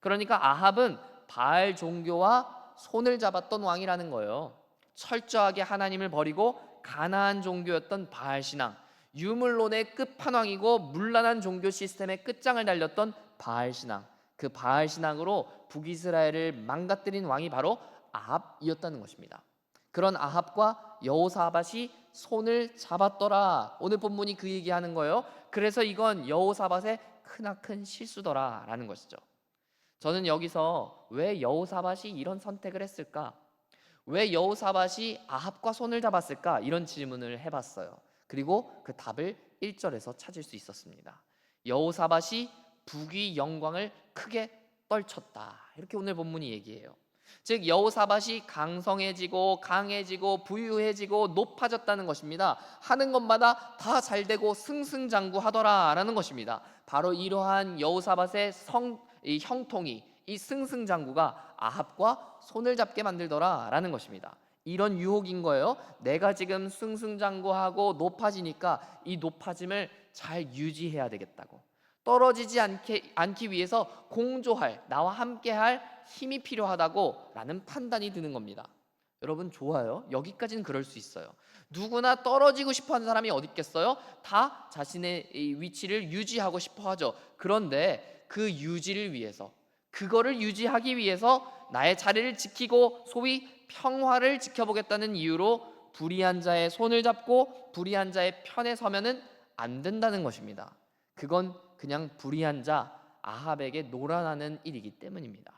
Speaker 2: 그러니까 아합은 바알 종교와 손을 잡았던 왕이라는 거예요. 철저하게 하나님을 버리고 가나안 종교였던 바알 신앙, 유물론의 끝판왕이고 문란한 종교 시스템의 끝장을 달렸던 바알 신앙, 그 바알 신앙으로 북이스라엘을 망가뜨린 왕이 바로 아합이었다는 것입니다. 그런 아합과 여호사밧이 손을 잡았더라. 오늘 본문이 그 얘기하는 거예요. 그래서 이건 여호사밧의 크나큰 실수더라 라는 것이죠. 저는 여기서 왜 여호사밧이 이런 선택을 했을까? 왜 여호사밧이 아합과 손을 잡았을까? 이런 질문을 해봤어요. 그리고 그 답을 1절에서 찾을 수 있었습니다. 여호사밧이 북위 영광을 크게 떨쳤다, 이렇게 오늘 본문이 얘기해요. 즉 여호사밧이 강성해지고 강해지고 부유해지고 높아졌다는 것입니다. 하는 것마다 다 잘되고 승승장구하더라라는 것입니다. 바로 이러한 여호사밧의 이 형통이, 이 승승장구가 아합과 손을 잡게 만들더라라는 것입니다. 이런 유혹인 거예요. 내가 지금 승승장구하고 높아지니까 이 높아짐을 잘 유지해야 되겠다고, 떨어지지 않기 위해서 공조할, 나와 함께할 힘이 필요하다고 라는 판단이 드는 겁니다. 여러분 좋아요. 여기까지는 그럴 수 있어요. 누구나 떨어지고 싶어하는 사람이 어디 있겠어요? 다 자신의 위치를 유지하고 싶어 하죠. 그런데 그 유지를 위해서, 그거를 유지하기 위해서 나의 자리를 지키고 소위 평화를 지켜보겠다는 이유로 불의한 자의 손을 잡고 불의한 자의 편에 서면은 안 된다는 것입니다. 그건 그냥 불의한 자 아합에게 놀아나는 일이기 때문입니다.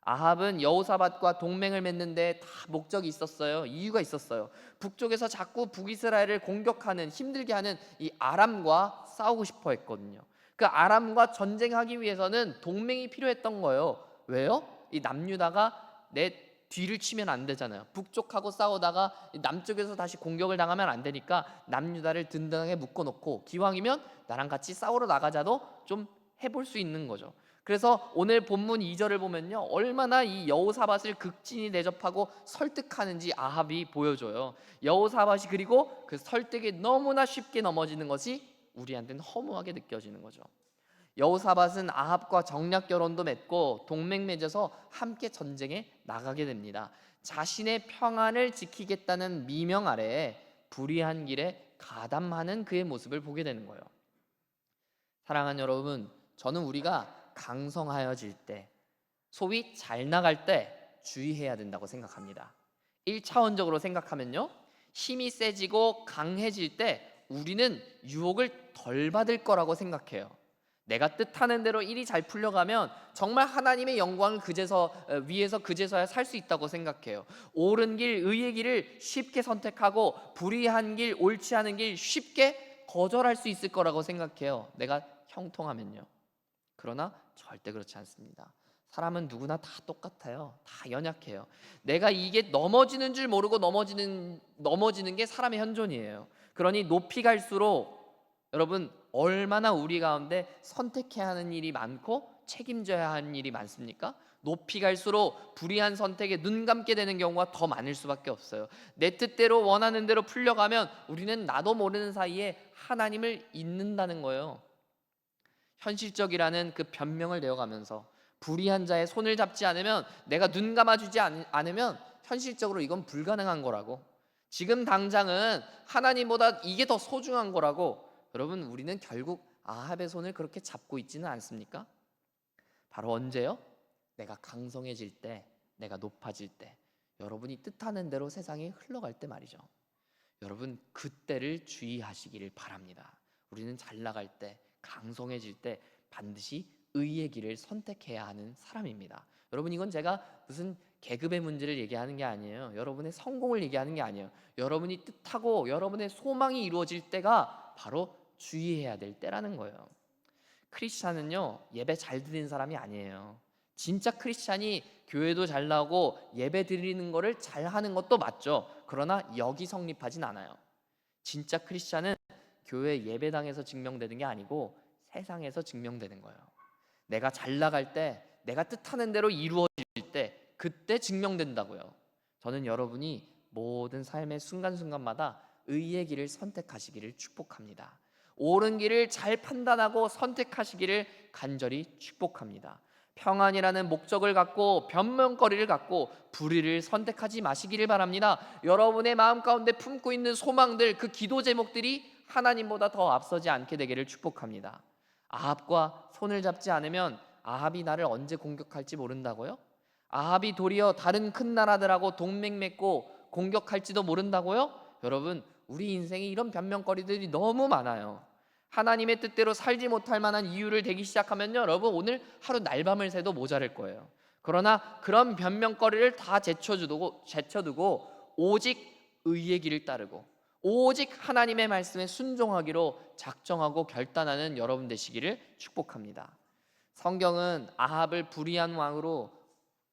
Speaker 2: 아합은 여호사밧과 동맹을 맺는데 다 목적이 있었어요. 이유가 있었어요. 북쪽에서 자꾸 북이스라엘을 공격하는, 힘들게 하는 이 아람과 싸우고 싶어 했거든요. 그 아람과 전쟁하기 위해서는 동맹이 필요했던 거예요. 왜요? 이 남유다가 내 뒤를 치면 안 되잖아요. 북쪽하고 싸우다가 남쪽에서 다시 공격을 당하면 안 되니까 남유다를 든든하게 묶어놓고 기왕이면 나랑 같이 싸우러 나가자도 좀 해볼 수 있는 거죠. 그래서 오늘 본문 2절을 보면요, 얼마나 이 여호사밧을 극진히 대접하고 설득하는지 아합이 보여줘요. 여호사밧이 그리고 그 설득에 너무나 쉽게 넘어지는 것이 우리한테는 허무하게 느껴지는 거죠. 여호사밧은 아합과 정략 결혼도 맺고 동맹 맺어서 함께 전쟁에 나가게 됩니다. 자신의 평안을 지키겠다는 미명 아래에 불의한 길에 가담하는 그의 모습을 보게 되는 거예요. 사랑하는 여러분, 저는 우리가 강성하여질 때, 소위 잘 나갈 때 주의해야 된다고 생각합니다. 1차원적으로 생각하면요, 힘이 세지고 강해질 때 우리는 유혹을 덜 받을 거라고 생각해요. 내가 뜻하는 대로 일이 잘 풀려가면 정말 하나님의 영광을 위에서 그제서야 살 수 있다고 생각해요. 옳은 길, 의의 길을 쉽게 선택하고 불의한 길, 옳지 않은 길 쉽게 거절할 수 있을 거라고 생각해요. 내가 형통하면요. 그러나 절대 그렇지 않습니다. 사람은 누구나 다 똑같아요. 다 연약해요. 내가 이게 넘어지는 줄 모르고 넘어지는 게 사람의 현존이에요. 그러니 높이 갈수록 여러분 얼마나 우리 가운데 선택해야 하는 일이 많고 책임져야 하는 일이 많습니까? 높이 갈수록 불의한 선택에 눈 감게 되는 경우가 더 많을 수밖에 없어요. 내 뜻대로 원하는 대로 풀려가면 우리는 나도 모르는 사이에 하나님을 잊는다는 거예요. 현실적이라는 그 변명을 내어가면서 불의한 자의 손을 잡지 않으면, 내가 눈 감아주지 않으면 현실적으로 이건 불가능한 거라고, 지금 당장은 하나님보다 이게 더 소중한 거라고, 여러분 우리는 결국 아합의 손을 그렇게 잡고 있지는 않습니까? 바로 언제요? 내가 강성해질 때, 내가 높아질 때, 여러분이 뜻하는 대로 세상이 흘러갈 때 말이죠. 여러분 그때를 주의하시기를 바랍니다. 우리는 잘 나갈 때, 강성해질 때 반드시 의의 길을 선택해야 하는 사람입니다. 여러분 이건 제가 무슨 계급의 문제를 얘기하는 게 아니에요. 여러분의 성공을 얘기하는 게 아니에요. 여러분이 뜻하고 여러분의 소망이 이루어질 때가 바로 주의해야 될 때라는 거예요. 크리스찬은요 예배 잘 드리는 사람이 아니에요. 진짜 크리스찬이 교회도 잘 나오고 예배 드리는 거를 잘 하는 것도 맞죠. 그러나 여기 성립하진 않아요. 진짜 크리스찬은 교회 예배당에서 증명되는 게 아니고 세상에서 증명되는 거예요. 내가 잘 나갈 때, 내가 뜻하는 대로 이루어질 때, 그때 증명된다고요. 저는 여러분이 모든 삶의 순간순간마다 의의 길을 선택하시기를 축복합니다. 옳은 길을 잘 판단하고 선택하시기를 간절히 축복합니다. 평안이라는 목적을 갖고 변명거리를 갖고 불의를 선택하지 마시기를 바랍니다. 여러분의 마음 가운데 품고 있는 소망들, 그 기도 제목들이 하나님보다 더 앞서지 않게 되기를 축복합니다. 아합과 손을 잡지 않으면 아합이 나를 언제 공격할지 모른다고요? 아합이 도리어 다른 큰 나라들하고 동맹 맺고 공격할지도 모른다고요? 여러분 우리 인생에 이런 변명거리들이 너무 많아요. 하나님의 뜻대로 살지 못할 만한 이유를 대기 시작하면요 여러분 오늘 하루 날밤을 새도 모자랄 거예요. 그러나 그런 변명거리를 다 제쳐두고 오직 의의 길을 따르고 오직 하나님의 말씀에 순종하기로 작정하고 결단하는 여러분 되시기를 축복합니다. 성경은 아합을 불의한 왕으로,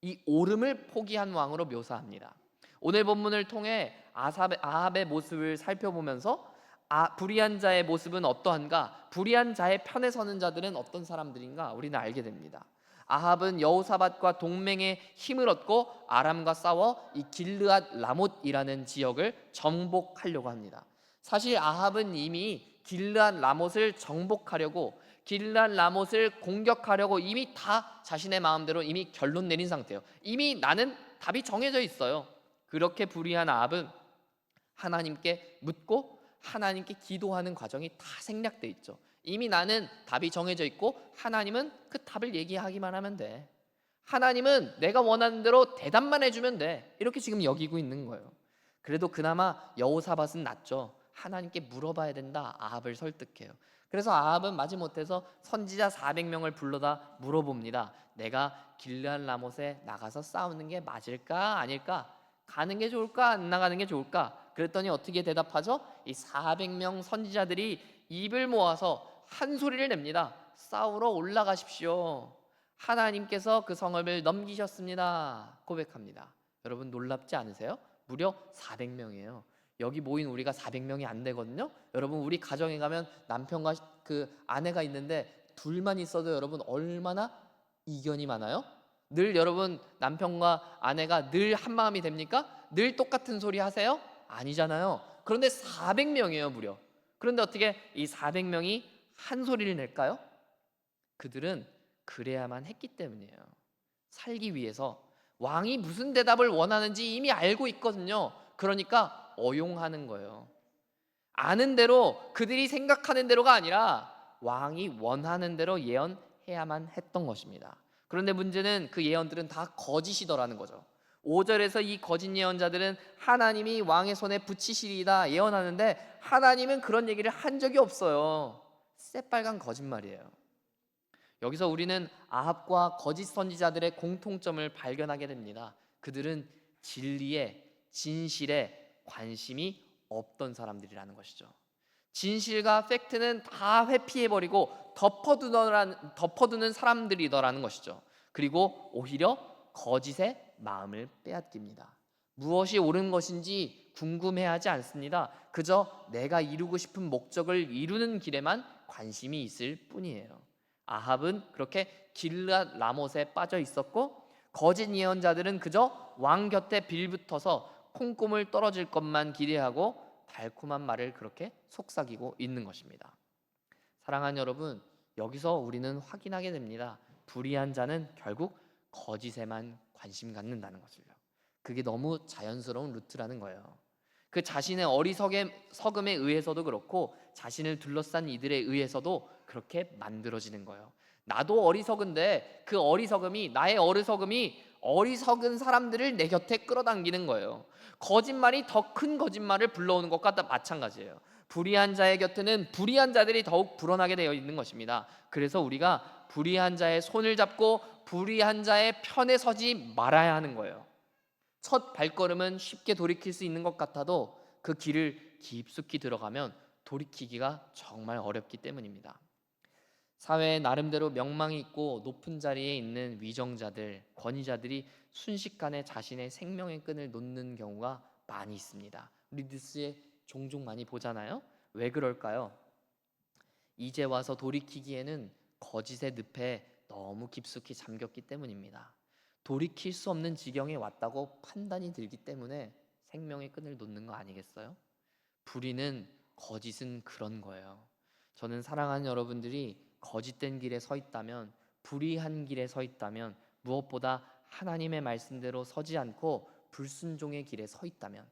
Speaker 2: 이 옳음을 포기한 왕으로 묘사합니다. 오늘 본문을 통해 아합의 모습을 살펴보면서 불의한 자의 모습은 어떠한가, 불의한 자의 편에 서는 자들은 어떤 사람들인가 우리는 알게 됩니다. 아합은 여호사밧과 동맹의 힘을 얻고 아람과 싸워 이 길르앗 라못이라는 지역을 정복하려고 합니다. 사실 아합은 이미 길르앗 라못을 정복하려고, 길르앗 라못을 공격하려고 이미 다 자신의 마음대로 이미 결론 내린 상태예요. 이미 나는 답이 정해져 있어요. 그렇게 불의한 아합은 하나님께 묻고 하나님께 기도하는 과정이 다 생략돼 있죠. 이미 나는 답이 정해져 있고 하나님은 그 답을 얘기하기만 하면 돼. 하나님은 내가 원하는 대로 대답만 해주면 돼. 이렇게 지금 여기고 있는 거예요. 그래도 그나마 여호사밧은 낫죠. 하나님께 물어봐야 된다. 아합을 설득해요. 그래서 아합은 마지못해서 선지자 400명을 불러다 물어봅니다. 내가 길르앗 라못에 나가서 싸우는 게 맞을까 아닐까? 가는 게 좋을까 안 나가는 게 좋을까? 그랬더니 어떻게 대답하죠? 이 400명 선지자들이 입을 모아서 한 소리를 냅니다. 싸우러 올라가십시오. 하나님께서 그 성읍을 넘기셨습니다. 고백합니다. 여러분 놀랍지 않으세요? 무려 400명이에요. 여기 모인 우리가 400명이 안 되거든요. 여러분 우리 가정에 가면 남편과 그 아내가 있는데 둘만 있어도 여러분 얼마나 이견이 많아요? 늘 여러분 남편과 아내가 늘 한 마음이 됩니까? 늘 똑같은 소리 하세요? 아니잖아요. 그런데 400명이에요 무려. 그런데 어떻게 이 400명이 한 소리를 낼까요? 그들은 그래야만 했기 때문이에요. 살기 위해서. 왕이 무슨 대답을 원하는지 이미 알고 있거든요. 그러니까 어용하는 거예요. 아는 대로, 그들이 생각하는 대로가 아니라 왕이 원하는 대로 예언해야만 했던 것입니다. 그런데 문제는 그 예언들은 다 거짓이더라는 거죠. 5절에서 이 거짓 예언자들은 하나님이 왕의 손에 붙이시리이다 예언하는데 하나님은 그런 얘기를 한 적이 없어요. 새빨간 거짓말이에요. 여기서 우리는 아합과 거짓 선지자들의 공통점을 발견하게 됩니다. 그들은 진리에, 진실에 관심이 없던 사람들이라는 것이죠. 진실과 팩트는 다 회피해버리고 덮어두는 사람들이더라는 것이죠. 그리고 오히려 거짓에 마음을 빼앗깁니다. 무엇이 옳은 것인지 궁금해하지 않습니다. 그저 내가 이루고 싶은 목적을 이루는 길에만 관심이 있을 뿐이에요. 아합은 그렇게 길르앗 라못에 빠져 있었고 거짓 예언자들은 그저 왕 곁에 빌붙어서 콩고물 떨어질 것만 기대하고 달콤한 말을 그렇게 속삭이고 있는 것입니다. 사랑하는 여러분, 여기서 우리는 확인하게 됩니다. 불의한 자는 결국 거짓에만 관심 갖는다는 것을요. 그게 너무 자연스러운 루트라는 거예요. 그 자신의 어리석음에 의해서도 그렇고 자신을 둘러싼 이들에 의해서도 그렇게 만들어지는 거예요. 나도 어리석은데 그 어리석음이, 나의 어리석음이 어리석은 사람들을 내 곁에 끌어당기는 거예요. 거짓말이 더 큰 거짓말을 불러오는 것과 마찬가지예요. 불의한 자의 곁에는 불의한 자들이 더욱 불어나게 되어 있는 것입니다. 그래서 우리가 불의한 자의 손을 잡고 불의한 자의 편에 서지 말아야 하는 거예요. 첫 발걸음은 쉽게 돌이킬 수 있는 것 같아도 그 길을 깊숙이 들어가면 돌이키기가 정말 어렵기 때문입니다. 사회에 나름대로 명망이 있고 높은 자리에 있는 위정자들, 권위자들이 순식간에 자신의 생명의 끈을 놓는 경우가 많이 있습니다. 우리 뉴스에 종종 많이 보잖아요. 왜 그럴까요? 이제 와서 돌이키기에는 거짓의 늪에 너무 깊숙이 잠겼기 때문입니다. 돌이킬 수 없는 지경에 왔다고 판단이 들기 때문에 생명의 끈을 놓는 거 아니겠어요? 불의는, 거짓은 그런 거예요. 저는 사랑하는 여러분들이 거짓된 길에 서 있다면, 불의한 길에 서 있다면, 무엇보다 하나님의 말씀대로 서지 않고 불순종의 길에 서 있다면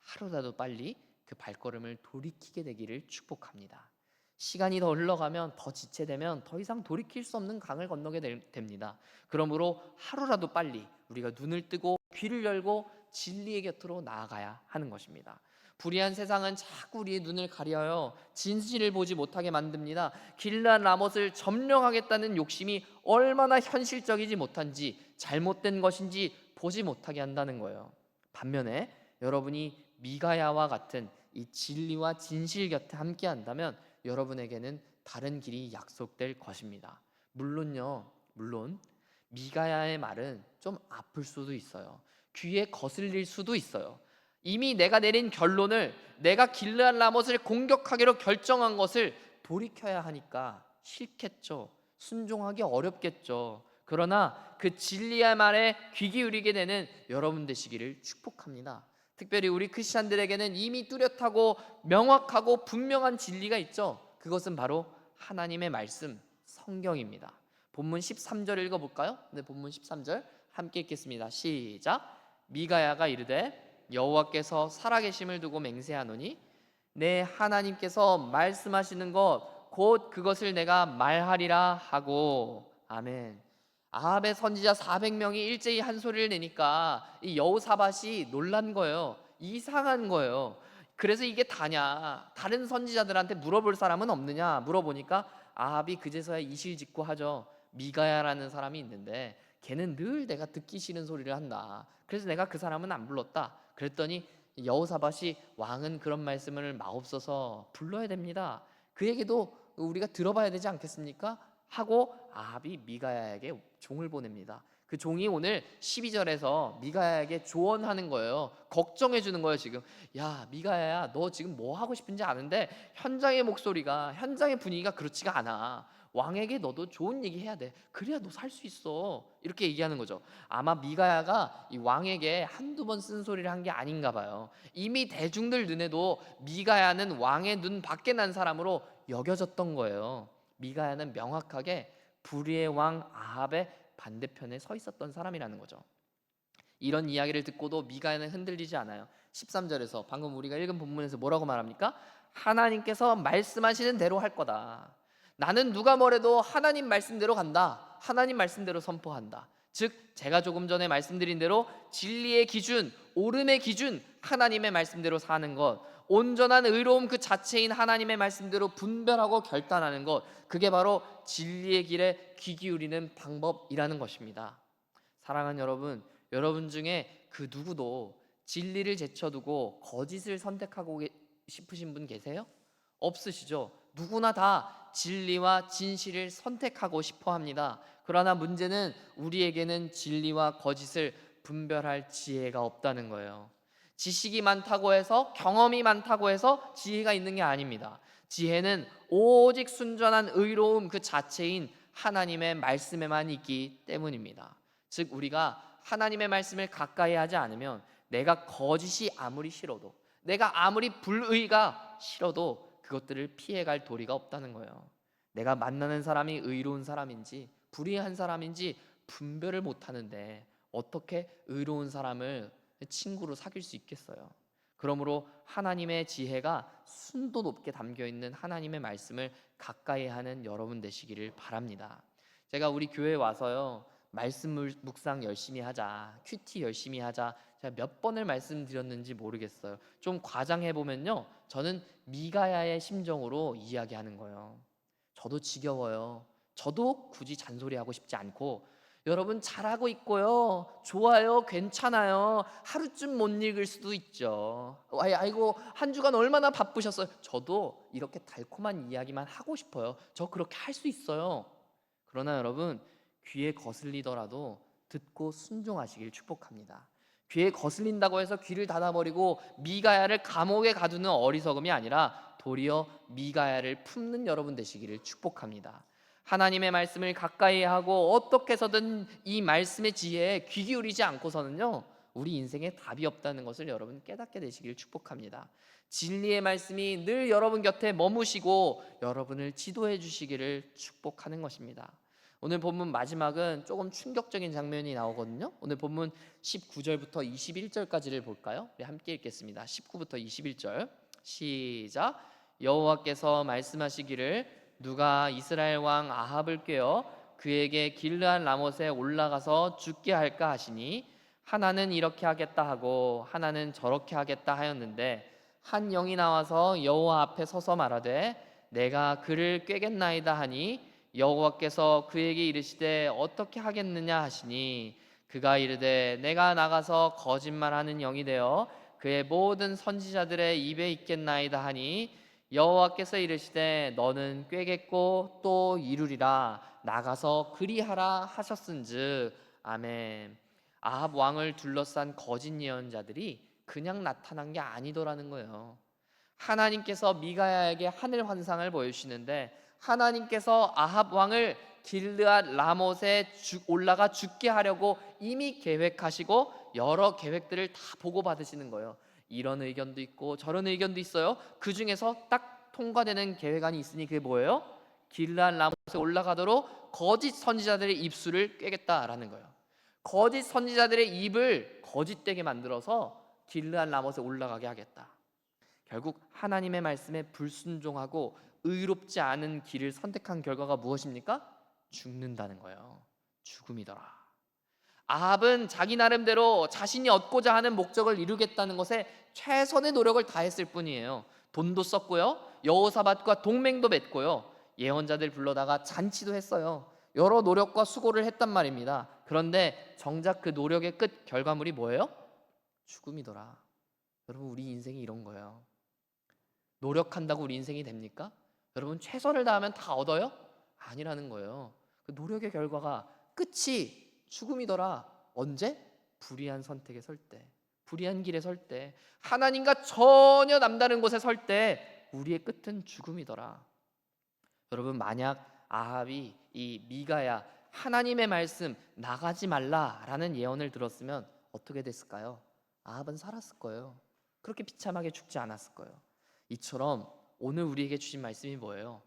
Speaker 2: 하루라도 빨리 그 발걸음을 돌이키게 되기를 축복합니다. 시간이 더 흘러가면, 더 지체되면 더 이상 돌이킬 수 없는 강을 건너게 됩니다. 그러므로 하루라도 빨리 우리가 눈을 뜨고 귀를 열고 진리의 곁으로 나아가야 하는 것입니다. 불의한 세상은 자꾸 우리의 눈을 가려요. 진실을 보지 못하게 만듭니다. 길르앗 라못을 점령하겠다는 욕심이 얼마나 현실적이지 못한지, 잘못된 것인지 보지 못하게 한다는 거예요. 반면에 여러분이 미가야와 같은 이 진리와 진실 곁에 함께 한다면 여러분에게는 다른 길이 약속될 것입니다. 물론 미가야의 말은 좀 아플 수도 있어요. 귀에 거슬릴 수도 있어요. 이미 내가 내린 결론을, 내가 길르앗 라못을 공격하기로 결정한 것을 돌이켜야 하니까 싫겠죠. 순종하기 어렵겠죠. 그러나 그 진리의 말에 귀 기울이게 되는 여러분 되시기를 축복합니다. 특별히 우리 크리스찬들에게는 이미 뚜렷하고 명확하고 분명한 진리가 있죠. 그것은 바로 하나님의 말씀, 성경입니다. 본문 13절 읽어볼까요? 네, 본문 13절 함께 읽겠습니다. 시작. 미가야가 이르되 여호와께서 살아계심을 두고 맹세하노니 내 하나님께서 말씀하시는 것 곧 그것을 내가 말하리라 하고. 아멘. 아합의 선지자 400명이 일제히 한 소리를 내니까 이 여호사밧이 놀란 거예요. 이상한 거예요. 그래서 이게 다냐, 다른 선지자들한테 물어볼 사람은 없느냐 물어보니까 아합이 그제서야 이실직고하죠. 미가야라는 사람이 있는데 걔는 늘 내가 듣기 싫은 소리를 한다. 그래서 내가 그 사람은 안 불렀다. 그랬더니 여호사밧이 왕은 그런 말씀을 마옵소서 불러야 됩니다. 그에게도 우리가 들어봐야 되지 않겠습니까? 하고 아합이 미가야에게 종을 보냅니다. 그 종이 오늘 12절에서 미가야에게 조언하는 거예요. 걱정해 주는 거예요. 지금 야 미가야야, 너 지금 뭐 하고 싶은지 아는데 현장의 목소리가, 현장의 분위기가 그렇지가 않아. 왕에게 너도 좋은 얘기 해야 돼. 그래야 너 살 수 있어. 이렇게 얘기하는 거죠. 아마 미가야가 이 왕에게 한두 번 쓴 소리를 한 게 아닌가 봐요. 이미 대중들 눈에도 미가야는 왕의 눈 밖에 난 사람으로 여겨졌던 거예요. 미가야는 명확하게 불의의 왕 아합의 반대편에 서 있었던 사람이라는 거죠. 이런 이야기를 듣고도 미가야는 흔들리지 않아요. 13절에서 방금 우리가 읽은 본문에서 뭐라고 말합니까? 하나님께서 말씀하시는 대로 할 거다. 나는 누가 뭐래도 하나님 말씀대로 간다. 하나님 말씀대로 선포한다. 즉 제가 조금 전에 말씀드린 대로 진리의 기준, 옳음의 기준, 하나님의 말씀대로 사는 것, 온전한 의로움 그 자체인 하나님의 말씀대로 분별하고 결단하는 것, 그게 바로 진리의 길에 귀 기울이는 방법이라는 것입니다. 사랑하는 여러분, 여러분 중에 그 누구도 진리를 제쳐두고 거짓을 선택하고 싶으신 분 계세요? 없으시죠? 누구나 다 진리와 진실을 선택하고 싶어 합니다. 그러나 문제는 우리에게는 진리와 거짓을 분별할 지혜가 없다는 거예요. 지식이 많다고 해서, 경험이 많다고 해서 지혜가 있는 게 아닙니다. 지혜는 오직 순전한 의로움 그 자체인 하나님의 말씀에만 있기 때문입니다. 즉 우리가 하나님의 말씀을 가까이 하지 않으면 내가 거짓이 아무리 싫어도, 내가 아무리 불의가 싫어도 그것들을 피해갈 도리가 없다는 거예요. 내가 만나는 사람이 의로운 사람인지 불의한 사람인지 분별을 못하는데 어떻게 의로운 사람을 친구로 사귈 수 있겠어요? 그러므로 하나님의 지혜가 순도 높게 담겨있는 하나님의 말씀을 가까이 하는 여러분 되시기를 바랍니다. 제가 우리 교회에 와서요, 말씀 묵상 열심히 하자, 큐티 열심히 하자, 제가 몇 번을 말씀드렸는지 모르겠어요. 좀 과장해 보면요, 저는 미가야의 심정으로 이야기하는 거예요. 저도 지겨워요. 저도 굳이 잔소리하고 싶지 않고, 여러분 잘하고 있고요, 좋아요, 괜찮아요, 하루쯤 못 읽을 수도 있죠. 아이고 한 주간 얼마나 바쁘셨어요. 저도 이렇게 달콤한 이야기만 하고 싶어요. 저 그렇게 할 수 있어요. 그러나 여러분, 귀에 거슬리더라도 듣고 순종하시길 축복합니다. 귀에 거슬린다고 해서 귀를 닫아버리고 미가야를 감옥에 가두는 어리석음이 아니라 도리어 미가야를 품는 여러분 되시기를 축복합니다. 하나님의 말씀을 가까이 하고 어떻게 해서든 이 말씀의 지혜에 귀 기울이지 않고서는요, 우리 인생에 답이 없다는 것을 여러분 깨닫게 되시길 축복합니다. 진리의 말씀이 늘 여러분 곁에 머무시고 여러분을 지도해 주시기를 축복하는 것입니다. 오늘 본문 마지막은 조금 충격적인 장면이 나오거든요. 오늘 본문 19절부터 21절까지를 볼까요? 우리 함께 읽겠습니다. 19부터 21절 시작. 여호와께서 말씀하시기를 누가 이스라엘 왕 아합을 꾀어 그에게 길르한 라못에 올라가서 죽게 할까 하시니 하나는 이렇게 하겠다 하고 하나는 저렇게 하겠다 하였는데 한 영이 나와서 여호와 앞에 서서 말하되 내가 그를 꾀겠나이다 하니 여호와께서 그에게 이르시되 어떻게 하겠느냐 하시니 그가 이르되 내가 나가서 거짓말하는 영이 되어 그의 모든 선지자들의 입에 있겠나이다 하니 여호와께서 이르시되 너는 꾀겠고 또 이루리라 나가서 그리하라 하셨은즉 아멘. 아합 왕을 둘러싼 거짓 예언자들이 그냥 나타난 게 아니더라는 거예요. 하나님께서 미가야에게 하늘 환상을 보여주시는데 하나님께서 아합 왕을 길르앗 라못에 올라가 죽게 하려고 이미 계획하시고 여러 계획들을 다 보고받으시는 거예요. 이런 의견도 있고 저런 의견도 있어요. 그 중에서 딱 통과되는 계획안이 있으니 그게 뭐예요? 길르앗 라못에 올라가도록 거짓 선지자들의 입술을 꿰겠다라는 거예요. 거짓 선지자들의 입을 거짓되게 만들어서 길르앗 라못에 올라가게 하겠다. 결국 하나님의 말씀에 불순종하고 의롭지 않은 길을 선택한 결과가 무엇입니까? 죽는다는 거예요. 죽음이더라. 아합은 자기 나름대로 자신이 얻고자 하는 목적을 이루겠다는 것에 최선의 노력을 다했을 뿐이에요. 돈도 썼고요, 여호사밧과 동맹도 맺고요, 예언자들 불러다가 잔치도 했어요. 여러 노력과 수고를 했단 말입니다. 그런데 정작 그 노력의 끝 결과물이 뭐예요? 죽음이더라. 여러분, 우리 인생이 이런 거예요. 노력한다고 우리 인생이 됩니까? 여러분, 최선을 다하면 다 얻어요? 아니라는 거예요. 그 노력의 결과가 끝이 죽음이더라. 언제? 불의한 선택에 설 때, 불의한 길에 설 때, 하나님과 전혀 남다른 곳에 설 때 우리의 끝은 죽음이더라. 여러분, 만약 아합이 이 미가야 하나님의 말씀 나가지 말라라는 예언을 들었으면 어떻게 됐을까요? 아합은 살았을 거예요. 그렇게 비참하게 죽지 않았을 거예요. 이처럼 오늘 우리에게 주신 말씀이 뭐예요?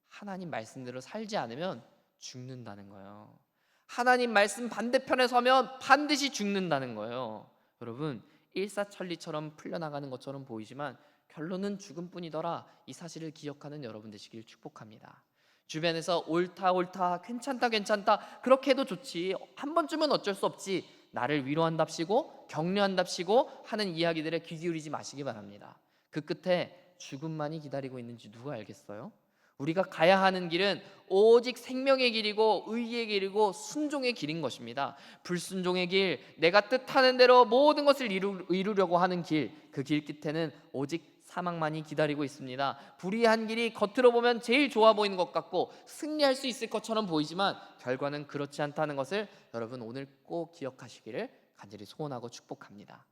Speaker 2: 하나님 말씀대로 살지 않으면 죽는다는 거예요. 하나님 말씀 반대편에 서면 반드시 죽는다는 거예요. 여러분, 일사천리처럼 풀려나가는 것처럼 보이지만 결론은 죽음뿐이더라. 이 사실을 기억하는 여러분 되시길 축복합니다. 주변에서 옳다 옳다, 괜찮다 괜찮다, 그렇게 해도 좋지, 한 번쯤은 어쩔 수 없지, 나를 위로한답시고 격려한답시고 하는 이야기들에 귀 기울이지 마시기 바랍니다. 그 끝에 죽음만이 기다리고 있는지 누가 알겠어요? 우리가 가야 하는 길은 오직 생명의 길이고 의의 길이고 순종의 길인 것입니다. 불순종의 길, 내가 뜻하는 대로 모든 것을 이루려고 하는 길, 그 길 끝에는 오직 사망만이 기다리고 있습니다. 불의한 길이 겉으로 보면 제일 좋아 보이는 것 같고 승리할 수 있을 것처럼 보이지만 결과는 그렇지 않다는 것을 여러분 오늘 꼭 기억하시기를 간절히 소원하고 축복합니다.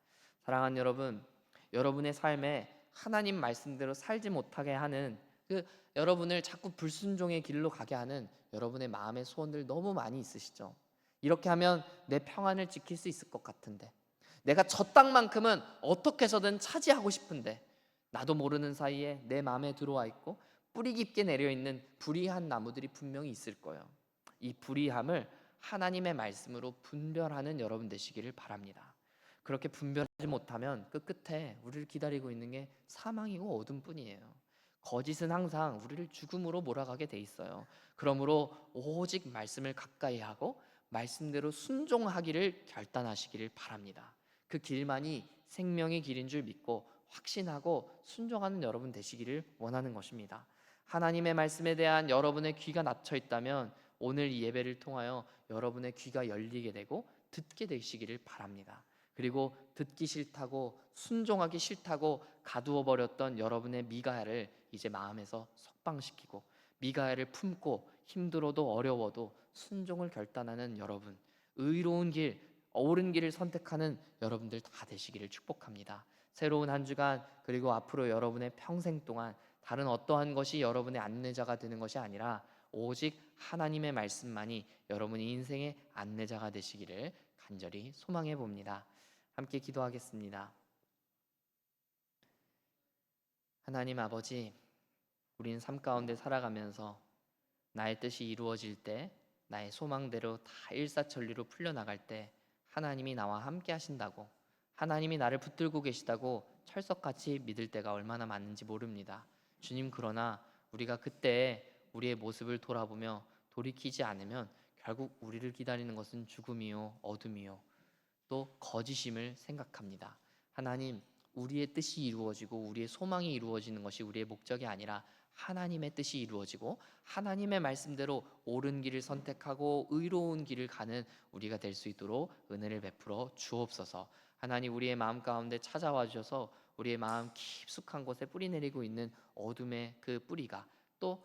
Speaker 2: 사랑하는 여러분, 여러분의 삶에 하나님 말씀대로 살지 못하게 하는 여러분을 자꾸 불순종의 길로 가게 하는 여러분의 마음의 소원들 너무 많이 있으시죠? 이렇게 하면 내 평안을 지킬 수 있을 것 같은데, 내가 저 땅만큼은 어떻게 해서든 차지하고 싶은데, 나도 모르는 사이에 내 마음에 들어와 있고 뿌리 깊게 내려있는 불의한 나무들이 분명히 있을 거예요. 이 불의함을 하나님의 말씀으로 분별하는 여러분 되시기를 바랍니다. 그렇게 분별하지 못하면 그 끝에 우리를 기다리고 있는 게 사망이고 어둠뿐이에요. 거짓은 항상 우리를 죽음으로 몰아가게 돼 있어요. 그러므로 오직 말씀을 가까이 하고 말씀대로 순종하기를 결단하시기를 바랍니다. 그 길만이 생명의 길인 줄 믿고 확신하고 순종하는 여러분 되시기를 원하는 것입니다. 하나님의 말씀에 대한 여러분의 귀가 닫혀 있다면 오늘 이 예배를 통하여 여러분의 귀가 열리게 되고 듣게 되시기를 바랍니다. 그리고 듣기 싫다고 순종하기 싫다고 가두어 버렸던 여러분의 미가야를 이제 마음에서 석방시키고 미가야를 품고 힘들어도 어려워도 순종을 결단하는 여러분, 의로운 길, 옳은 길을 선택하는 여러분들 다 되시기를 축복합니다. 새로운 한 주간 그리고 앞으로 여러분의 평생 동안 다른 어떠한 것이 여러분의 안내자가 되는 것이 아니라 오직 하나님의 말씀만이 여러분의 인생의 안내자가 되시기를 간절히 소망해 봅니다. 함께 기도하겠습니다. 하나님 아버지, 우린 삶 가운데 살아가면서 나의 뜻이 이루어질 때, 나의 소망대로 다 일사천리로 풀려나갈 때 하나님이 나와 함께 하신다고, 하나님이 나를 붙들고 계시다고 철석같이 믿을 때가 얼마나 많은지 모릅니다. 주님, 그러나 우리가 그때 우리의 모습을 돌아보며 돌이키지 않으면 결국 우리를 기다리는 것은 죽음이요 어둠이요 또 거짓임을 생각합니다. 하나님, 우리의 뜻이 이루어지고 우리의 소망이 이루어지는 것이 우리의 목적이 아니라 하나님의 뜻이 이루어지고 하나님의 말씀대로 옳은 길을 선택하고 의로운 길을 가는 우리가 될 수 있도록 은혜를 베풀어 주옵소서. 하나님, 우리의 마음 가운데 찾아와 주셔서 우리의 마음 깊숙한 곳에 뿌리 내리고 있는 어둠의 그 뿌리가 또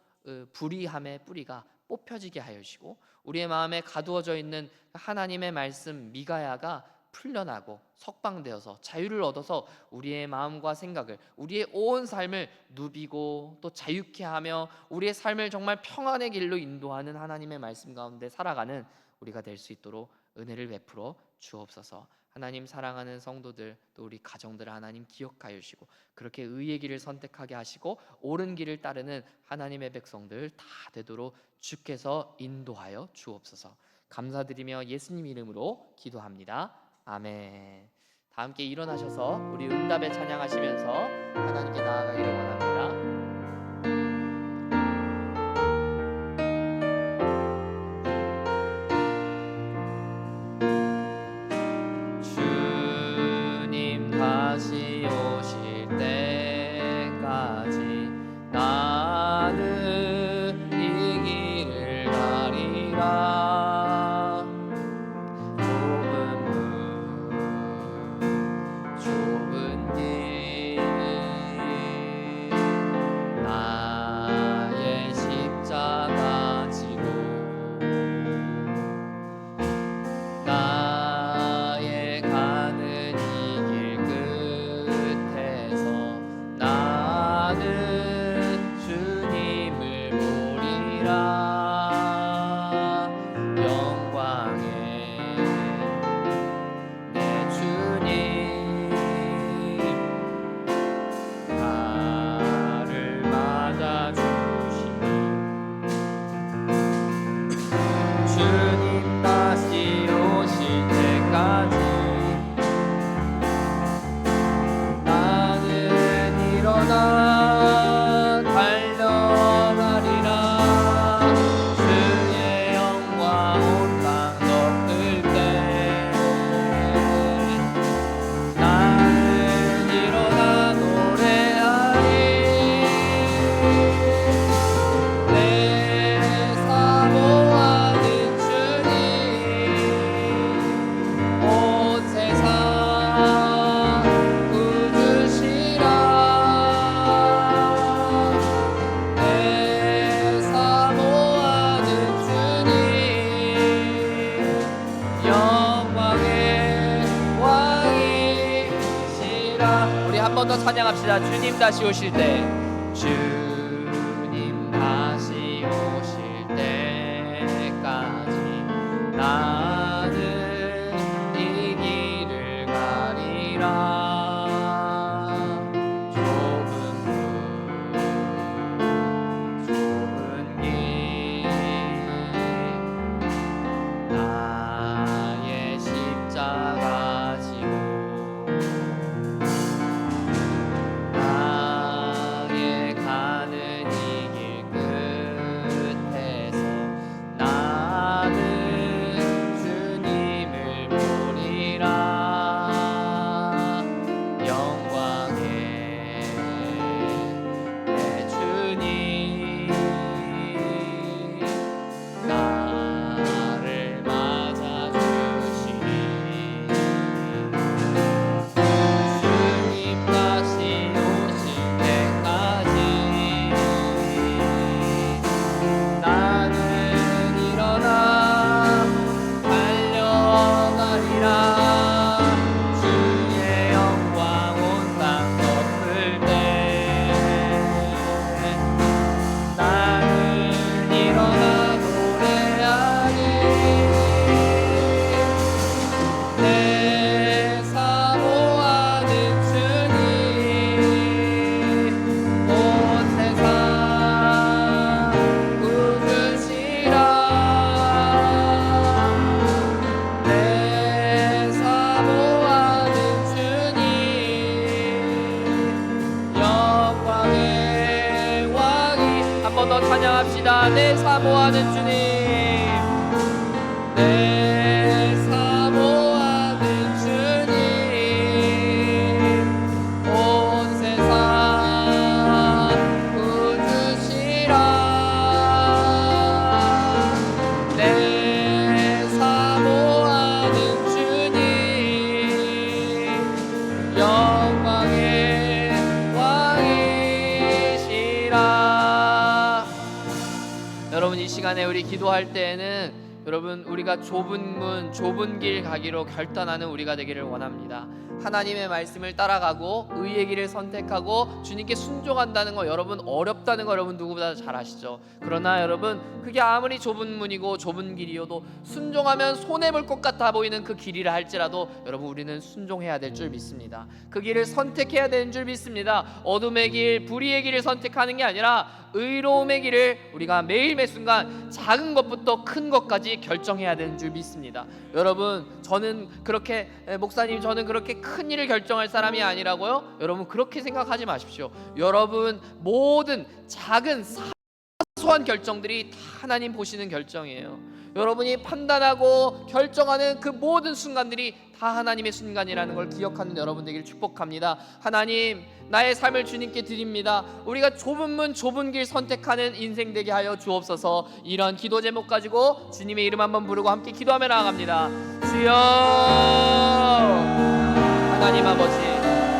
Speaker 2: 불의함의 뿌리가 뽑혀지게 하여 주시고 우리의 마음에 가두어져 있는 하나님의 말씀 미가야가 풀려나고 석방되어서 자유를 얻어서 우리의 마음과 생각을, 우리의 온 삶을 누비고 또 자유케 하며 우리의 삶을 정말 평안의 길로 인도하는 하나님의 말씀 가운데 살아가는 우리가 될 수 있도록 은혜를 베풀어 주옵소서. 하나님, 사랑하는 성도들 또 우리 가정들을 하나님 기억하여 주시고 그렇게 의의 길을 선택하게 하시고 옳은 길을 따르는 하나님의 백성들 다 되도록 주께서 인도하여 주옵소서. 감사드리며 예수님 이름으로 기도합니다. 아멘. 다 함께 일어나셔서 우리 응답에 찬양하시면서 하나님께 나아가기를 원합니다. 주님 다시 오실 때까지 나는 이 길을 가리라. 좁은 길 나의 십자가 지고 나의 가는 이 길 끝에서 나는 주님을 보리라. 영광의 내 주님 나를 맞아주시니 주님 다시 오실 때까지 나는 일어나 달려가리라. 주의 영광 온 땅 덮을 때 나는 일어나 노래하리. 내 사모하는 주님 온 세상 꾸주시라. 내 사모하는 주님 영광의 왕이시라. 우리 한 번 더 찬양합시다. 주님 다시 오실 때, 주님 다시 오실 때까지 나는 이 길을 가리라. 좁은 길 나의 십자가 지고 나의 가는 찬양합시다. 내 사모하는 주님, 내 사모하는 주님, 온 세상 부주시라. 내 사모하는 주님, 영광의 왕이시라. 여러분, 이 시간에 우리 기도할 때에는 여러분, 우리가 좁은 문, 좁은 길 가기로 결단하는 우리가 되기를 원합니다. 하나님의 말씀을 따라가고 의의 길을 선택하고 주님께 순종한다는 거 여러분 어렵다는 거 여러분 누구보다 잘 아시죠? 그러나 여러분, 그게 아무리 좁은 문이고 좁은 길이어도 순종하면 손해볼 것 같아 보이는 그 길이라 할지라도 여러분, 우리는 순종해야 될 줄 믿습니다. 그 길을 선택해야 되는 줄 믿습니다. 어둠의 길, 불의의 길을 선택하는 게 아니라 의로움의 길을 우리가 매일 매 순간 작은 것부터 큰 것까지 결정해야 되는 줄 믿습니다. 여러분, 저는 그렇게 목사님, 저는 그렇게 큰 일을 결정할 사람이 아니라고요? 여러분, 그렇게 생각하지 마십시오. 여러분, 모든 작은 사소한 결정들이 다 하나님 보시는 결정이에요. 여러분이 판단하고 결정하는 그 모든 순간들이 다 하나님의 순간이라는 걸 기억하는 여러분 되기를 축복합니다. 하나님, 나의 삶을 주님께 드립니다. 우리가 좁은 문, 좁은 길 선택하는 인생 되게 하여 주옵소서. 이런 기도 제목 가지고 주님의 이름 한번 부르고 함께 기도하며 나아갑니다. 주여, 하나님 아버지,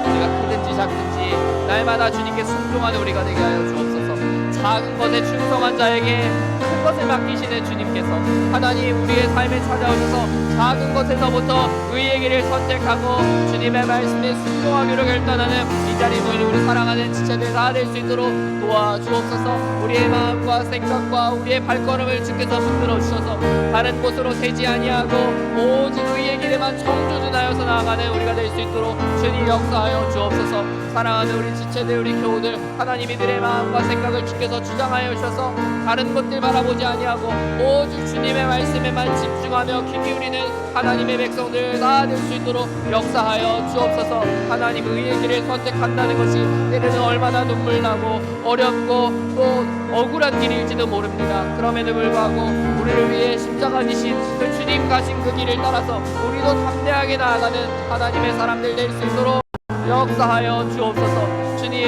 Speaker 2: 우리가 크든지 작든지 날마다 주님께 순종하는 우리가 되게 하여 주옵소서. 작은 것에 충성한 자에게 큰 것을 맡기시는 주님께서 하나님, 우리의 삶에 찾아오셔서 작은 것에서부터 의의 길을 선택하고 주님의 말씀에 순종하기로 결단하는 이 자리에 모인 우리 사랑하는 지체들 다 될 수 있도록 도와주옵소서. 우리의 마음과 생각과 우리의 발걸음을 주께서 붙들어 주셔서 다른 곳으로 새지 아니하고 오직 의의 길에만 청조준하여서 나아가는 우리가 될 수 있도록 주님 역사하여 주옵소서. 사랑하는 우리 지체들, 우리 교우들, 하나님 이들의 마음과 생각을 주께서 주장하여 주셔서 다른 것들 바라보지 아니하고 오직 주님의 말씀에만 집중하며 귀 기울이는 하나님의 백성들 다 될 수 있도록 역사하여 주옵소서. 하나님, 의의 길을 선택한다는 것이 때로는 얼마나 눈물나고 어렵고 또 억울한 길일지도 모릅니다. 그럼에도 불구하고 우리를 위해 십자가 지신 그 주님 가신 그 길을 따라서 우리도 담대하게 나아가는 하나님의 사람들 될 수 있도록 역사하여 주옵소서. 주님,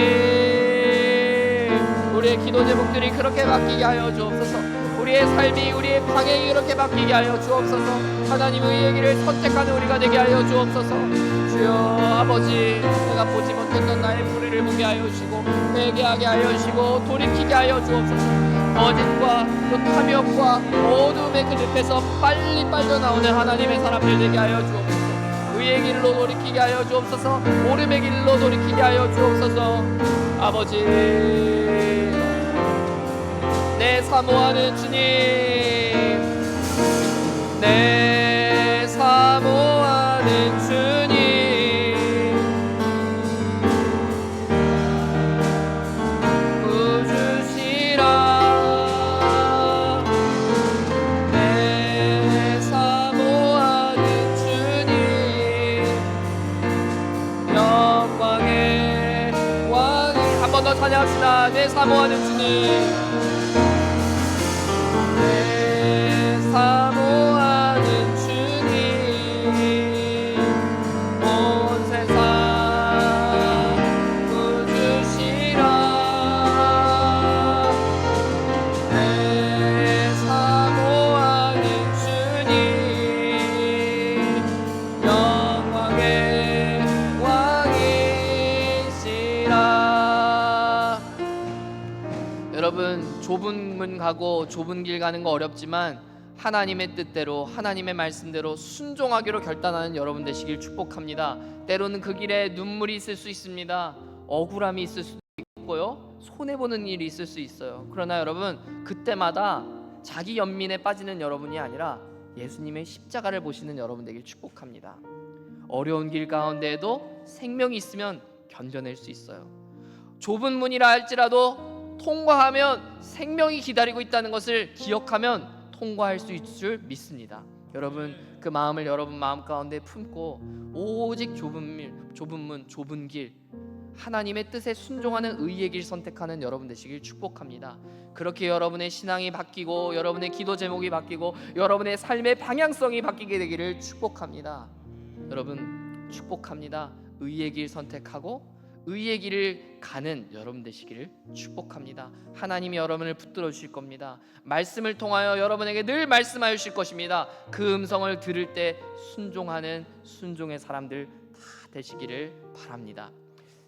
Speaker 2: 우리의 기도 제목들이 그렇게 바뀌게 하여 주옵소서. 우리의 삶이, 우리의 방향이 그렇게 바뀌게 하여 주옵소서. 하나님, 의의 길을 선택하는 우리가 되게 하여 주옵소서. 주여 아버지, 내가 보지 못했던 나의 불의를 보게 하여 주시고 회개하게 하여 주시고 돌이키게 하여 주옵소서. 거짓과 또 탐욕과 어둠의 그 늪에서 빨리 빠져나오는 하나님의 사람들 되게 하여 주옵소서. 의의 길로 돌이키게 하여 주옵소서. 오름의 길로 돌이키게 하여 주옵소서. 아버지, 내 사모하는 주님, 내 사모하는 주님, 부주시라. 내 사모하는 주님, 영광의 왕이. 한 번 더 찬양합시다. 내 사모하는 주님, 사모하는 주님, 온 세상 부주시라. 내 사모하는 주님, 영광의 왕이시라. 여러분, 좁은 문 가고 좁은 길 가는 거 어렵지만 하나님의 뜻대로, 하나님의 말씀대로 순종하기로 결단하는 여러분 되시길 축복합니다. 때로는 그 길에 눈물이 있을 수 있습니다. 억울함이 있을 수도 있고요, 손해보는 일이 있을 수 있어요. 그러나 여러분, 그때마다 자기 연민에 빠지는 여러분이 아니라 예수님의 십자가를 보시는 여러분 되길 축복합니다. 어려운 길 가운데에도 생명이 있으면 견뎌낼 수 있어요. 좁은 문이라 할지라도 통과하면 생명이 기다리고 있다는 것을 기억하면 통과할 수 있을 줄 믿습니다. 여러분, 그 마음을 여러분 마음 가운데 품고 오직 좁은 문, 좁은 길, 하나님의 뜻에 순종하는 의의 길 선택하는 여러분 되시길 축복합니다. 그렇게 여러분의 신앙이 바뀌고 여러분의 기도 제목이 바뀌고 여러분의 삶의 방향성이 바뀌게 되기를 축복합니다. 여러분 축복합니다. 의의 길 선택하고 의의 길을 가는 여러분 되시기를 축복합니다. 하나님이 여러분을 붙들어 주실 겁니다. 말씀을 통하여 여러분에게 늘 말씀하여 주실 것입니다. 그 음성을 들을 때 순종하는 순종의 사람들 다 되시기를 바랍니다.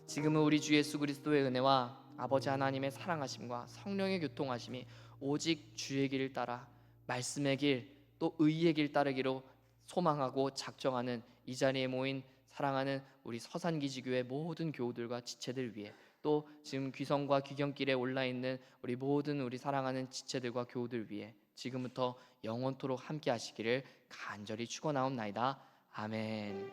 Speaker 2: 지금은 우리 주 예수 그리스도의 은혜와 아버지 하나님의 사랑하심과 성령의 교통하심이 오직 주의 길을 따라 말씀의 길 또 의의 길 따르기로 소망하고 작정하는 이 자리에 모인 사랑하는 우리 서산기지교회 모든 교우들과 지체들 위해 또 지금 귀성과 귀경길에 올라 있는 우리 모든 우리 사랑하는 지체들과 교우들 위해 지금부터 영원토록 함께 하시기를 간절히 축원하옵나이다. 아멘.